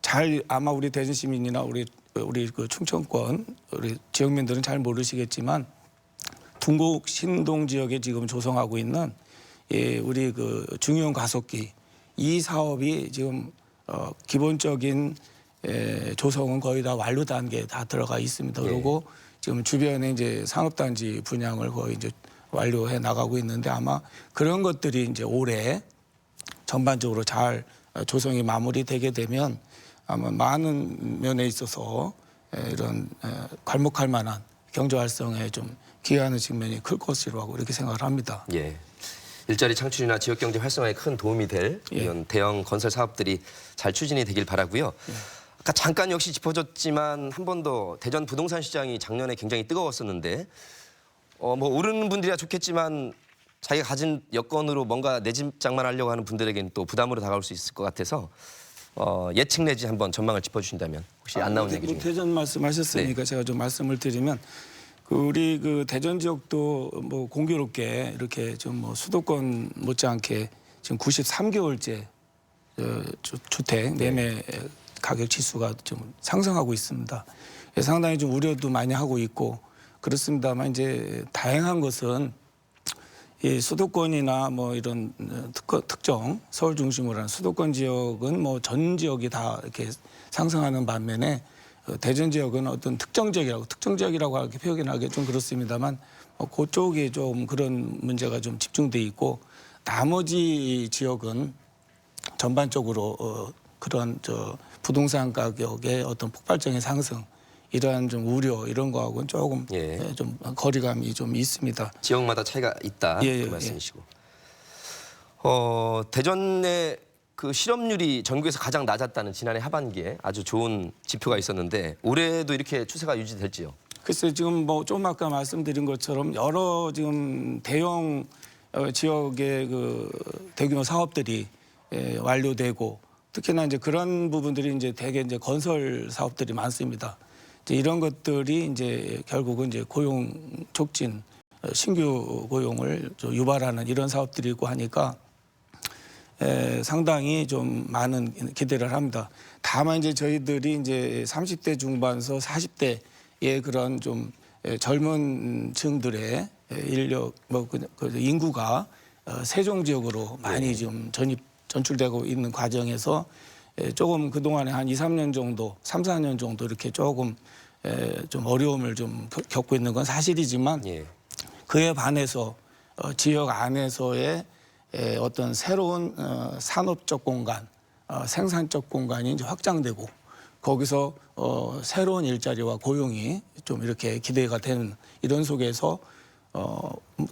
잘 아마 우리 대전 시민이나 우리 그 충청권 우리 지역민들은 잘 모르시겠지만 둥곡 신동 지역에 지금 조성하고 있는 우리 그 중형 가속기 이 사업이 지금 기본적인 조성은 거의 다 완료 단계에 다 들어가 있습니다. 그리고 지금 주변에 이제 산업단지 분양을 거의 이제 완료해 나가고 있는데 아마 그런 것들이 이제 올해 전반적으로 잘 조성이 마무리되게 되면 아마 많은 면에 있어서 이런 괄목할 만한 경제 활성화에 좀 기여하는 측면이 클 것이라고 이렇게 생각을 합니다. 예. 일자리 창출이나 지역 경제 활성화에 큰 도움이 될 이런 대형 건설 사업들이 잘 추진이 되길 바라고요. 아까 잠깐 역시 짚어줬지만 한 번 더 대전 부동산 시장이 작년에 굉장히 뜨거웠었는데 뭐 오르는 분들이야 좋겠지만 자기가 가진 여건으로 뭔가 내 집 장만하려고 하는 분들에게는 또 부담으로 다가올 수 있을 것 같아서 예측 내지 한번 전망을 짚어주신다면 혹시 안 나온 얘기 중에. 대전 말씀하셨으니까 제가 좀 말씀을 드리면 우리 그 대전 지역도 뭐 공교롭게 이렇게 좀 뭐 수도권 못지않게 지금 93개월째 주택 매매 가격 지수가 좀 상승하고 있습니다. 상당히 좀 우려도 많이 하고 있고 그렇습니다만 이제 다행한 것은 이 수도권이나 뭐 이런 특정 서울 중심으로 한 수도권 지역은 뭐 전 지역이 다 이렇게 상승하는 반면에 대전 지역은 어떤 특정 지역이라고 하게 표현하기 좀 그렇습니다만 그쪽에 좀 그런 문제가 좀 집중돼 있고 나머지 지역은 전반적으로 그런 부동산 가격의 어떤 폭발적인 상승 이러한 좀 우려 이런 거하고는 조금 좀 거리감이 좀 있습니다. 지역마다 차이가 있다 그 말씀이시고. 대전의 그 실업률이 전국에서 가장 낮았다는 지난해 하반기에 아주 좋은 지표가 있었는데 올해도 이렇게 추세가 유지될지요? 글쎄 지금 뭐 좀 아까 말씀드린 것처럼 여러 지금 대형 지역의 그 대규모 사업들이 완료되고 특히나 이제 그런 부분들이 이제 대개 이제 건설 사업들이 많습니다. 이제 이런 것들이 이제 결국은 이제 고용 촉진, 신규 고용을 좀 유발하는 이런 사업들이고 하니까 상당히 좀 많은 기대를 합니다. 다만 이제 저희들이 이제 30대 중반서 40대의 그런 좀 젊은 층들의 인력 그 인구가 세종 지역으로 많이 좀 전출되고 있는 과정에서 조금 그동안에 한 2, 3년 정도, 3, 4년 정도 이렇게 조금 좀 어려움을 좀 겪고 있는 건 사실이지만 그에 반해서 지역 안에서의 어떤 새로운 산업적 공간, 생산적 공간이 이제 확장되고 거기서 새로운 일자리와 고용이 좀 이렇게 기대가 되는 이런 속에서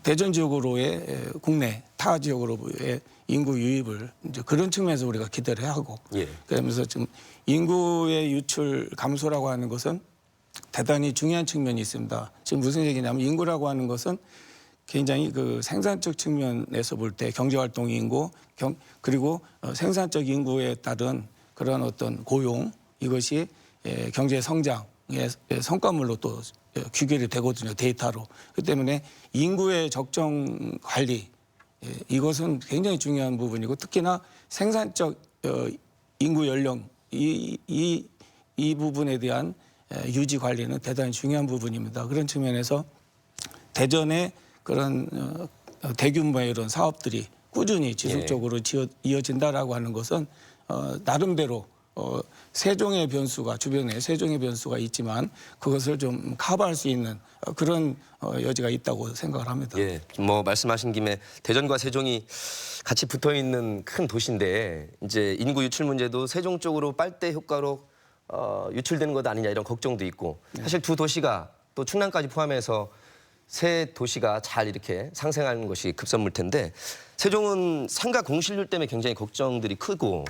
대전 지역으로의 국내 타 지역으로의 인구 유입을 이제 그런 측면에서 우리가 기대를 하고 그러면서 지금 인구의 유출 감소라고 하는 것은 대단히 중요한 측면이 있습니다. 지금 무슨 얘기냐면 인구라고 하는 것은 굉장히 그 생산적 측면에서 볼 때 경제활동 인구 그리고 생산적 인구에 따른 그런 어떤 고용 이것이 경제 성장의 성과물로 또 귀결이 되거든요. 데이터로. 그렇기 때문에 인구의 적정 관리 이것은 굉장히 중요한 부분이고 특히나 생산적 인구 연령 이 부분에 대한 유지 관리는 대단히 중요한 부분입니다. 그런 측면에서 대전에 그런 대규모의 이런 사업들이 꾸준히 지속적으로 이어진다라고 하는 것은 나름대로 세종의 변수가 주변에 세종의 변수가 있지만 그것을 좀 커버할 수 있는 그런 여지가 있다고 생각을 합니다. 예, 뭐 말씀하신 김에 대전과 세종이 같이 붙어 있는 큰 도시인데 이제 인구 유출 문제도 세종 쪽으로 빨대 효과로 유출되는 것 아니냐 이런 걱정도 있고 사실 두 도시가 또 충남까지 포함해서 세 도시가 잘 이렇게 상생하는 것이 급선무일 텐데 세종은 상가 공실률 때문에 굉장히 걱정들이 크고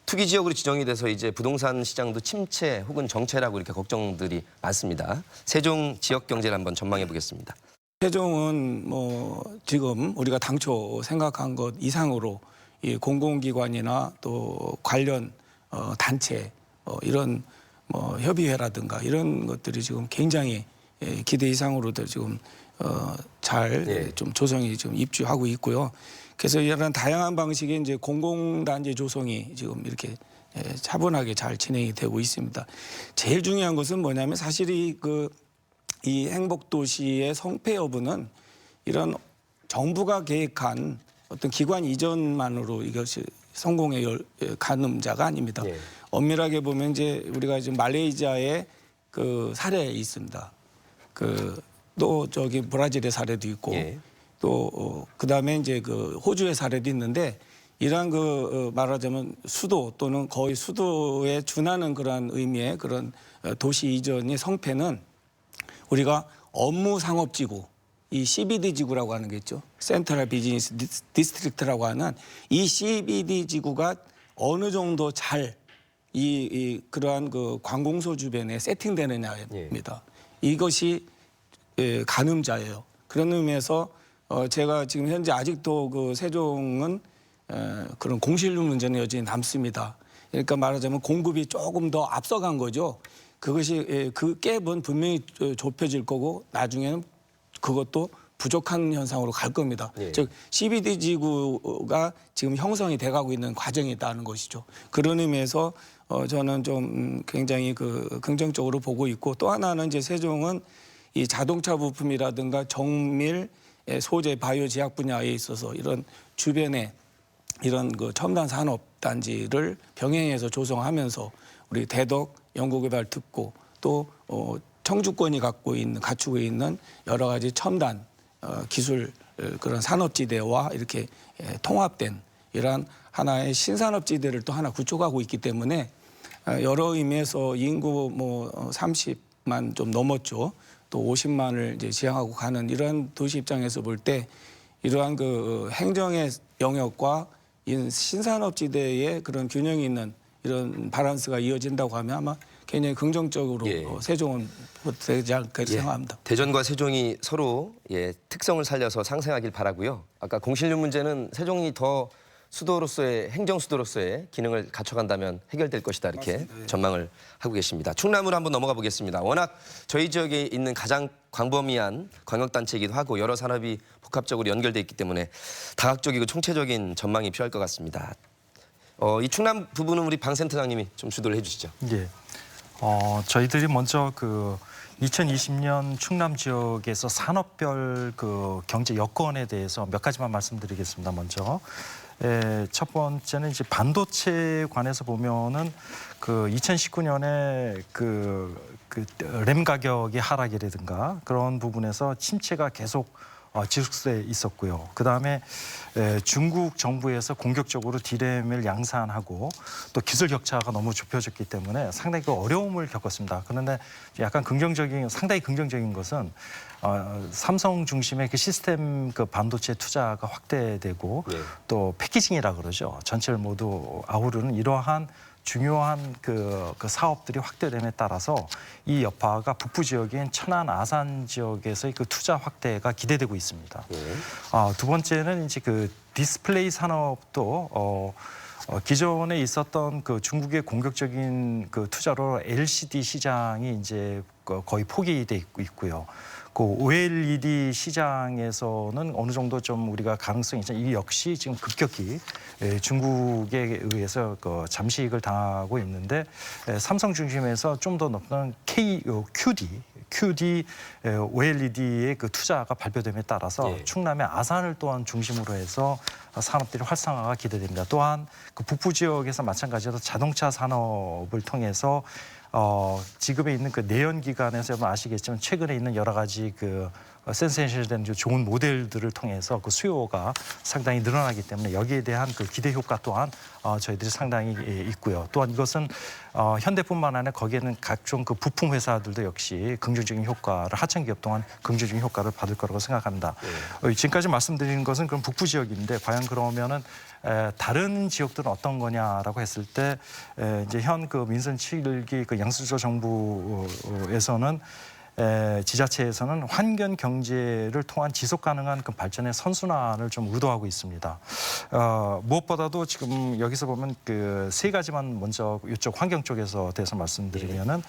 투기 지역으로 지정이 돼서 이제 부동산 시장도 침체 혹은 정체라고 이렇게 걱정들이 많습니다. 세종 지역 경제를 한번 전망해 보겠습니다. 세종은 뭐 지금 우리가 당초 생각한 것 이상으로 이 공공기관이나 또 관련 단체 이런 뭐 협의회라든가 이런 것들이 지금 굉장히 기대 이상으로도 지금 잘 좀 조성이 좀 입주하고 있고요. 그래서 이런 다양한 방식의 이제 공공단지 조성이 지금 이렇게 차분하게 잘 진행이 되고 있습니다. 제일 중요한 것은 뭐냐면 사실 이 행복도시의 성패 여부는 이런 정부가 계획한 어떤 기관 이전만으로 이것이 성공의 가늠자가 아닙니다. 예. 엄밀하게 보면 이제 우리가 지금 말레이시아의 그 사례 있습니다. 또 저기 브라질의 사례도 있고 예. 또 그다음에 이제 그 호주의 사례도 있는데 이러한 말하자면 수도 또는 거의 수도에 준하는 그런 의미의 그런 도시 이전의 성패는 우리가 업무 상업지구 이 CBD 지구라고 하는 게 있죠. 센트럴 비즈니스 디스트릭트라고 하는 이 CBD 지구가 어느 정도 잘 그러한 그 관공서 주변에 세팅되느냐입니다. 이것이 가늠자예요. 그런 의미에서 제가 지금 현재 아직도 그 세종은 그런 공실률 문제는 여전히 남습니다. 그러니까 말하자면 공급이 조금 더 앞서간 거죠. 그것이 그 갭은 분명히 좁혀질 거고 나중에는 그것도 부족한 현상으로 갈 겁니다. 예. 즉 CBD 지구가 지금 형성이 돼가고 있는 과정이 있다는 것이죠. 그런 의미에서 저는 좀 굉장히 긍정적으로 보고 있고 또 하나는 이제 세종은 이 자동차 부품이라든가 정밀 소재 바이오 제약 분야에 있어서 이런 주변에 이런 그 첨단 산업 단지를 병행해서 조성하면서 우리 대덕 연구개발 특구 또 청주권이 갖추고 있는 여러 가지 첨단 기술 그런 산업지대와 이렇게 통합된 이러한 하나의 신산업지대를 또 하나 구축하고 있기 때문에 여러 의미에서 인구 뭐 30만 좀 넘었죠. 또 50만을 이제 지향하고 가는 이러한 도시 입장에서 볼 때 이러한 그 행정의 영역과 이 신산업지대의 그런 균형이 있는 이런 바란스가 이어진다고 하면 아마 굉장히 긍정적으로 세종은 되지 않을까 생각합니다. 대전과 세종이 서로 특성을 살려서 상생하길 바라고요. 아까 공실률 문제는 세종이 더 수도로서의 행정 수도로서의 기능을 갖춰간다면 해결될 것이다 이렇게 맞습니다. 전망을 하고 계십니다. 충남으로 한번 넘어가 보겠습니다. 워낙 저희 지역에 있는 가장 광범위한 광역단체이기도 하고 여러 산업이 복합적으로 연결돼 있기 때문에 다각적이고 총체적인 전망이 필요할 것 같습니다. 이 충남 부분은 우리 방 센터장님이 좀 주도를 해주시죠. 예. 저희들이 먼저 2020년 충남 지역에서 산업별 경제 여건에 대해서 몇 가지만 말씀드리겠습니다. 먼저 첫 번째는 이제 반도체에 관해서 보면은 2019년에 램 가격의 하락이라든가 그런 부분에서 침체가 계속 지속돼 있었고요. 그다음에 중국 정부에서 공격적으로 D램을 양산하고 또 기술 격차가 너무 좁혀졌기 때문에 상당히 어려움을 겪었습니다. 그런데 약간 상당히 긍정적인 것은 삼성 중심의 시스템 반도체 투자가 확대되고 또 패키징이라 그러죠. 전체를 모두 아우르는 이러한 중요한 사업들이 확대됨에 따라서 이 여파가 북부 지역인 천안 아산 지역에서의 투자 확대가 기대되고 있습니다. 두 번째는 이제 디스플레이 산업도 기존에 있었던 중국의 공격적인 투자로 LCD 시장이 이제 거의 포기돼 있고요. 그 OLED 시장에서는 어느 정도 좀 우리가 가능성이 있지만 이 역시 지금 급격히 중국에 의해서 그 잠식을 당하고 있는데 삼성 중심에서 좀 더 높은 QD OLED의 그 투자가 발표됨에 따라서 예. 충남의 아산을 또한 중심으로 해서 산업들이 활성화가 기대됩니다. 또한 그 북부 지역에서 마찬가지로 자동차 산업을 통해서 지금에 있는 그 내연기관에서 아시겠지만 최근에 있는 여러 가지 그 센세이션된 좋은 모델들을 통해서 그 수요가 상당히 늘어나기 때문에 여기에 대한 그 기대 효과 또한 저희들이 상당히 있고요. 또한 이것은 현대뿐만 아니라 거기에는 각종 그 부품 회사들도 역시 긍정적인 효과를 하청 기업 동안 긍정적인 효과를 받을 거라고 생각합니다. 지금까지 말씀드린 것은 그럼 북부 지역인데 과연 그러면은 다른 지역들은 어떤 거냐라고 했을 때 이제 현 그 민선 7기 그 양수조 정부에서는 지자체에서는 환경 경제를 통한 지속 가능한 그 발전의 선순환을 좀 의도하고 있습니다. 무엇보다도 지금 여기서 보면 그 세 가지만 먼저 이쪽 환경 쪽에서 대해서 말씀드리면은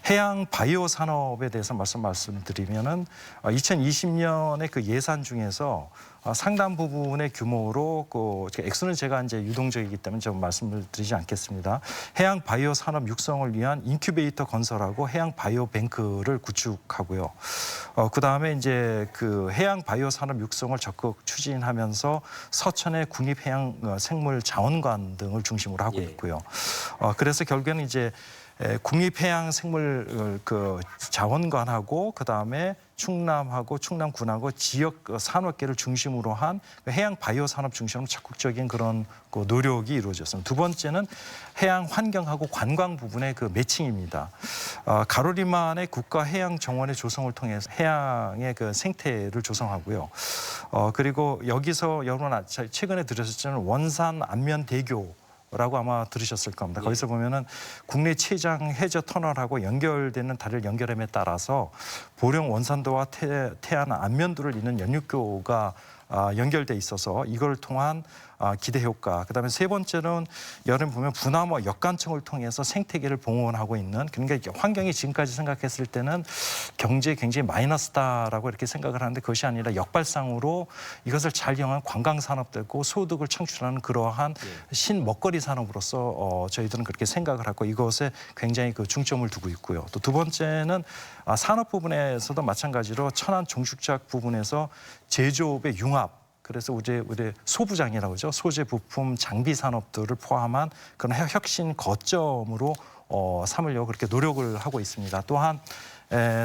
해양 바이오 산업에 대해서 말씀드리면은 2020년에 그 예산 중에서 상당 부분의 규모로 그 액수는 제가 이제 유동적이기 때문에 좀 말씀을 드리지 않겠습니다. 해양 바이오 산업 육성을 위한 인큐베이터 건설하고 해양 바이오 뱅크를 구축하고요. 그 다음에 이제 그 해양 바이오 산업 육성을 적극 추진하면서 서천의 국립 해양 생물 자원관 등을 중심으로 하고 있고요. 그래서 결국에는 이제 국립해양생물 그 자원관하고 그 다음에 충남하고 충남군하고 지역 산업계를 중심으로 한 해양 바이오 산업 중심으로 적극적인 그런 그 노력이 이루어졌습니다. 두 번째는 해양 환경하고 관광 부분의 그 매칭입니다. 가로리만의 국가 해양 정원의 조성을 통해서 해양의 그 생태를 조성하고요. 그리고 여기서 여러분 최근에 들으셨지만 원산 안면대교 라고 아마 들으셨을 겁니다. 거기서 보면은 국내 최장 해저 터널하고 연결되는 다리를 연결함에 따라서 보령 원산도와 태안 안면도를 잇는 연육교가 연결돼 있어서 이걸 통한 기대 효과. 그다음에 세 번째는 여름 보면 분화모 역관청을 통해서 생태계를 봉헌하고 있는 그러니까 환경이 지금까지 생각했을 때는 경제에 굉장히 마이너스다라고 이렇게 생각을 하는데 그것이 아니라 역발상으로 이것을 잘 이용한 관광 산업되고 소득을 창출하는 그러한 신먹거리 산업으로서 저희들은 그렇게 생각을 하고 이것에 굉장히 그 중점을 두고 있고요. 또 두 번째는 산업 부분에서도 마찬가지로 천안 종축작 부분에서 제조업의 융합. 그래서 우리 소부장이라고 하죠. 소재, 부품, 장비 산업들을 포함한 그런 혁신 거점으로 삼으려고 그렇게 노력을 하고 있습니다. 또한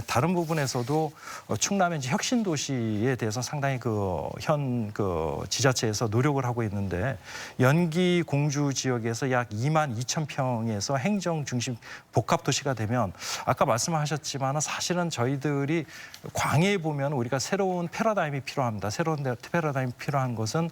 다른 부분에서도 충남의 혁신 도시에 대해서 상당히 현 지자체에서 노력을 하고 있는데 연기 공주 지역에서 약 22,000평에서 행정 중심 복합 도시가 되면 아까 말씀하셨지만 사실은 저희들이 광해에 보면 우리가 새로운 패러다임이 필요합니다. 새로운 패러다임이 필요한 것은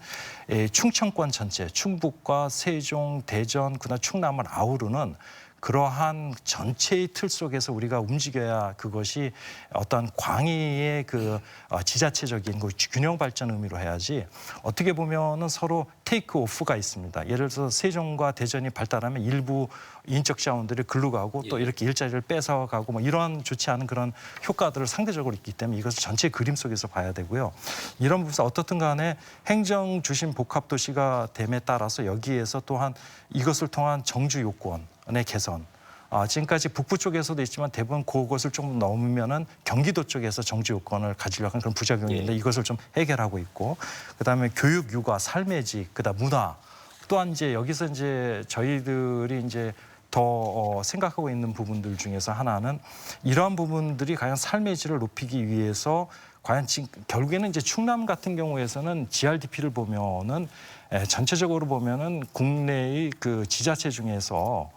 충청권 전체, 충북과 세종, 대전, 그다음 충남을 아우르는 그러한 전체의 틀 속에서 우리가 움직여야 그것이 어떤 광의의 그 지자체적인 그 균형 발전 의미로 해야지 어떻게 보면은 서로 테이크 오프가 있습니다. 예를 들어서 세종과 대전이 발달하면 일부 인적 자원들이 글로 가고 또 이렇게 일자리를 뺏어가고 뭐 이런 좋지 않은 그런 효과들을 상대적으로 있기 때문에 이것을 전체 그림 속에서 봐야 되고요. 이런 부분에서 어떻든 간에 행정 주심 복합 도시가 됨에 따라서 여기에서 또한 이것을 통한 정주 요건의 개선. 지금까지 북부 쪽에서도 있지만 대부분 그것을 좀 넘으면은 경기도 쪽에서 정주 요건을 가지려고 하는 그런 부작용이 있는데 이것을 좀 해결하고 있고 그다음에 교육, 육아, 삶의 질, 그다음 문화 또한 이제 여기서 이제 저희들이 이제 더 생각하고 있는 부분들 중에서 하나는 이러한 부분들이 과연 삶의 질을 높이기 위해서 과연 결국에는 이제 충남 같은 경우에서는 GRDP를 보면은 전체적으로 보면은 국내의 그 지자체 중에서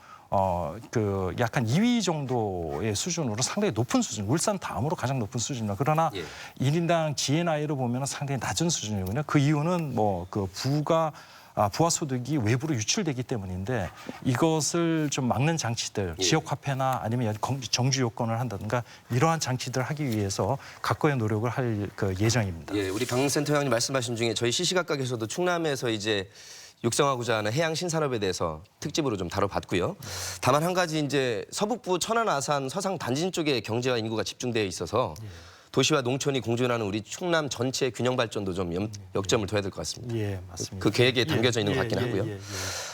그 약간 2위 정도의 수준으로 상당히 높은 수준, 울산 다음으로 가장 높은 수준입니다. 그러나 1인당 GNI로 보면 상당히 낮은 수준이거든요. 그 이유는 뭐 그 부가 소득이 외부로 유출되기 때문인데 이것을 좀 막는 장치들, 지역 화폐나 아니면 정주 요건을 한다든가 이러한 장치들을 하기 위해서 각고의 노력을 할 그 예정입니다. 예, 우리 강 센터장님 말씀하신 중에 저희 시시각각에서도 충남에서 이제 육성하고자 하는 해양 신산업에 대해서 특집으로 좀 다뤄봤고요. 다만 한 가지 이제 서북부 천안, 아산, 서상, 단진 쪽에 경제와 인구가 집중되어 있어서 도시와 농촌이 공존하는 우리 충남 전체 균형 발전도 좀 역점을 둬야 될 것 같습니다. 예, 맞습니다. 그 계획에 담겨져 있는 것 같긴 하고요.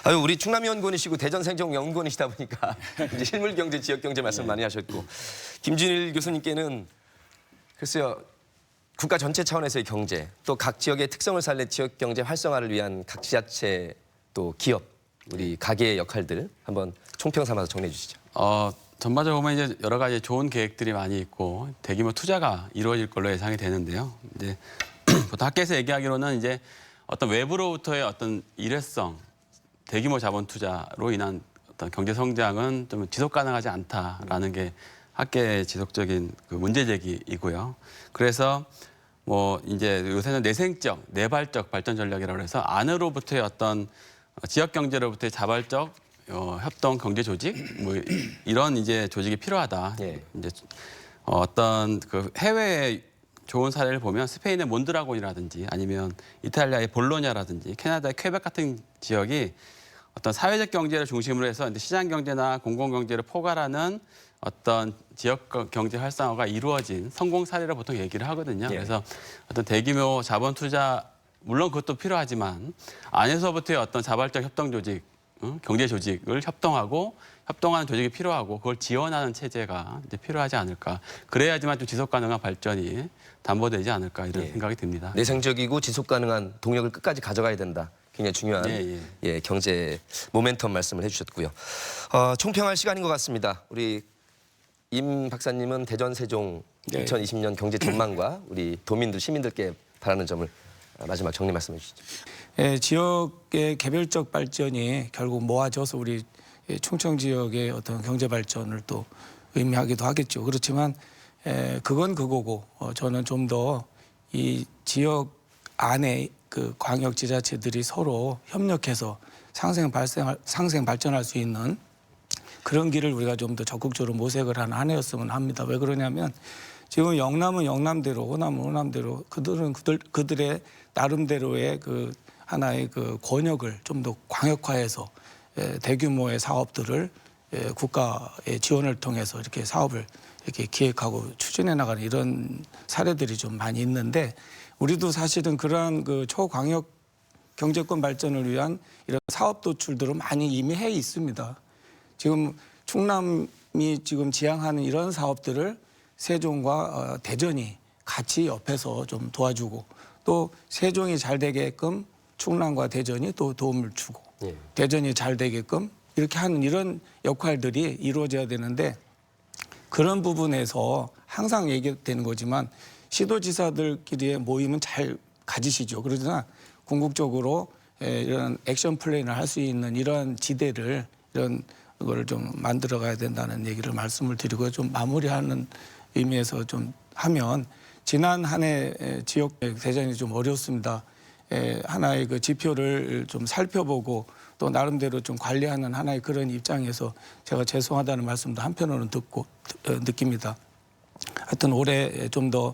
아유, 우리 충남연구원이시고 대전생존연구원이시다 보니까 이제 실물 경제, 지역 경제 말씀 많이 하셨고 김준일 교수님께는 글쎄요. 국가 전체 차원에서의 경제, 또 각 지역의 특성을 살린 지역 경제 활성화를 위한 각 지자체 또 기업, 우리 가게의 역할들 한번 총평 삼아서 정리해 주시죠. 전반적으로 보면 이제 여러 가지 좋은 계획들이 많이 있고 대규모 투자가 이루어질 걸로 예상이 되는데요. 이제 보통 학계에서 얘기하기로는 이제 어떤 외부로부터의 어떤 일회성, 대규모 자본 투자로 인한 어떤 경제 성장은 좀 지속 가능하지 않다라는 게 학계의 지속적인 그 문제 제기이고요. 그래서 뭐 이제 요새는 내생적, 내발적 발전 전략이라고 해서 안으로부터의 어떤 지역 경제로부터의 자발적 협동 경제 조직 뭐 이런 이제 조직이 필요하다. 예. 이제 어떤 그 해외의 좋은 사례를 보면 스페인의 몬드라곤이라든지 아니면 이탈리아의 볼로냐라든지 캐나다의 퀘벡 같은 지역이 어떤 사회적 경제를 중심으로 해서 이제 시장 경제나 공공 경제를 포괄하는 어떤 지역 경제 활성화가 이루어진 성공 사례를 보통 얘기를 하거든요. 예. 그래서 어떤 대규모 자본 투자 물론 그것도 필요하지만 안에서부터의 어떤 자발적 협동 조직, 경제 조직을 협동하고 협동하는 조직이 필요하고 그걸 지원하는 체제가 이제 필요하지 않을까. 그래야지만 좀 지속 가능한 발전이 담보되지 않을까 이런 예. 생각이 듭니다. 내생적이고 지속 가능한 동력을 끝까지 가져가야 된다. 굉장히 중요한 예, 경제 모멘텀 말씀을 해주셨고요. 총평할 시간인 것 같습니다. 우리 임 박사님은 대전 세종 네. 2020년 경제 전망과 우리 도민들 시민들께 바라는 점을 마지막 정리 말씀해 주시죠. 예, 지역의 개별적 발전이 결국 모아져서 우리 충청 지역의 어떤 경제 발전을 또 의미하기도 하겠죠. 그렇지만 그건 그거고 저는 좀 더 이 지역 안에 그 광역 지자체들이 서로 협력해서 상생 발전할 수 있는 그런 길을 우리가 좀 더 적극적으로 모색을 하는 한 해였으면 합니다. 왜 그러냐면 지금 영남은 영남대로, 호남은 호남대로 그들은 그들의 나름대로의 그 하나의 그 권역을 좀 더 광역화해서 대규모의 사업들을 국가의 지원을 통해서 이렇게 사업을 이렇게 기획하고 추진해 나가는 이런 사례들이 좀 많이 있는데 우리도 사실은 그러한 그 초광역 경제권 발전을 위한 이런 사업 도출들을 많이 이미 해 있습니다. 지금 충남이 지금 지향하는 이런 사업들을 세종과 대전이 같이 옆에서 좀 도와주고 또 세종이 잘 되게끔 충남과 대전이 또 도움을 주고 예. 대전이 잘 되게끔 이렇게 하는 이런 역할들이 이루어져야 되는데 그런 부분에서 항상 얘기되는 거지만 시도지사들끼리의 모임은 잘 가지시죠. 그러나 궁극적으로 이런 액션 플랜을 할 수 있는 이런 지대를 이런 걸 좀 만들어 가야 된다는 얘기를 말씀을 드리고 좀 마무리하는 의미에서 좀 하면 지난 한 해 지역 대전이 좀 어렵습니다. 하나의 그 지표를 좀 살펴보고 또 나름대로 좀 관리하는 하나의 그런 입장에서 제가 죄송하다는 말씀도 한편으로는 듣고 느낍니다. 하여튼 올해 좀 더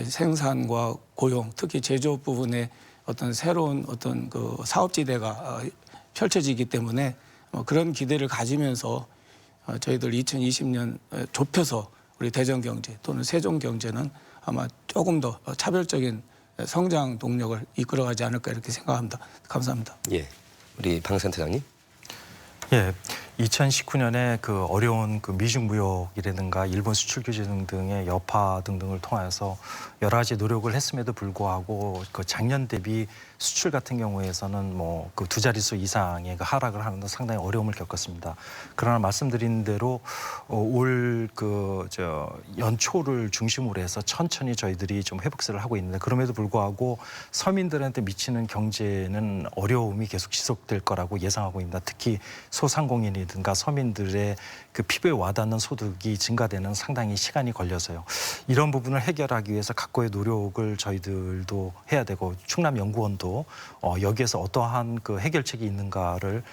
생산과 고용, 특히 제조업 부분에 어떤 새로운 어떤 그 사업지대가 펼쳐지기 때문에 그런 기대를 가지면서 저희들 2020년 좁혀서 우리 대전 경제 또는 세종 경제는 아마 조금 더 차별적인 성장 동력을 이끌어가지 않을까 이렇게 생각합니다. 감사합니다. 예, 우리 방 센터장님. 예, 2019년에 그 어려운 그 미중 무역이라든가 일본 수출 규제 등등의 여파 등등을 통해서 여러 가지 노력을 했음에도 불구하고 그 작년 대비 수출 같은 경우에서는 뭐 그 두 자릿수 이상의 그 하락을 하는데 상당히 어려움을 겪었습니다. 그러나 말씀드린 대로 올 그 연초를 중심으로 해서 천천히 저희들이 좀 회복세를 하고 있는데 그럼에도 불구하고 서민들한테 미치는 경제는 어려움이 계속 지속될 거라고 예상하고 있습니다. 특히 소상공인이든가 서민들의 그 피부에 와닿는 소득이 증가되는 상당히 시간이 걸려서요. 이런 부분을 해결하기 위해서 각고의 노력을 저희들도 해야 되고 충남연구원도 여기에서 어떠한 그 해결책이 있는가를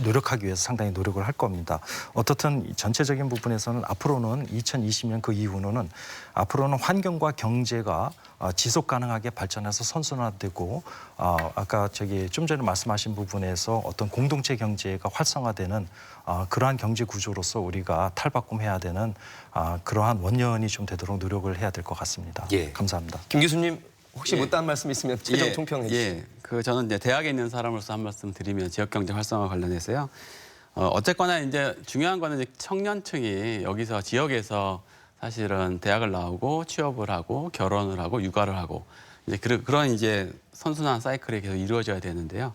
노력하기 위해서 상당히 노력을 할 겁니다. 어떻든 전체적인 부분에서는 앞으로는 2020년 그 이후로는 앞으로는 환경과 경제가 지속 가능하게 발전해서 선순환되고 아까 좀 전에 말씀하신 부분에서 어떤 공동체 경제가 활성화되는 되는 그러한 경제 구조로서 우리가 탈바꿈해야 되는 그러한 원년이 좀 되도록 노력을 해야 될 것 같습니다. 예. 감사합니다. 김 교수님 혹시 예. 못다한 말씀 있으면 최종 총평해 주시죠. 예, 저는 이제 대학에 있는 사람으로서 한 말씀 드리면 지역 경제 활성화 관련해서요. 어쨌거나 이제 중요한 거는 이제 청년층이 여기서 지역에서 사실은 대학을 나오고 취업을 하고 결혼을 하고 육아를 하고 이제 그런 이제 선순환 사이클이 계속 이루어져야 되는데요.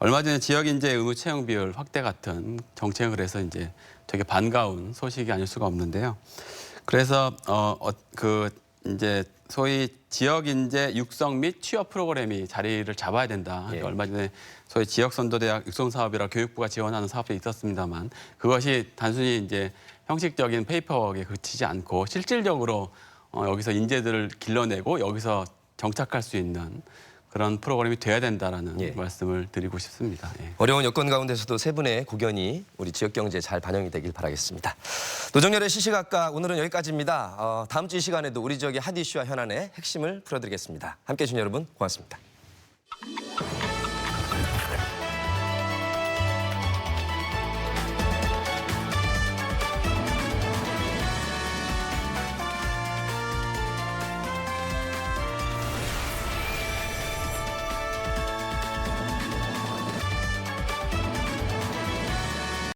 얼마 전에 지역 인재 의무 채용 비율 확대 같은 정책을 해서 이제 되게 반가운 소식이 아닐 수가 없는데요. 그래서 이제 소위 지역 인재 육성 및 취업 프로그램이 자리를 잡아야 된다. 예. 얼마 전에 소위 지역 선도대학 육성 사업이라 교육부가 지원하는 사업도 있었습니다만 그것이 단순히 이제 형식적인 페이퍼워크에 그치지 않고 실질적으로 여기서 인재들을 길러내고 여기서 정착할 수 있는 그런 프로그램이 돼야 된다라는 예. 말씀을 드리고 싶습니다. 예. 어려운 여건 가운데서도 세 분의 고견이 우리 지역 경제에 잘 반영이 되길 바라겠습니다. 노정열의 시시각각 오늘은 여기까지입니다. 다음 주 이 시간에도 우리 지역의 핫 이슈와 현안의 핵심을 풀어드리겠습니다. 함께해 주신 여러분 고맙습니다.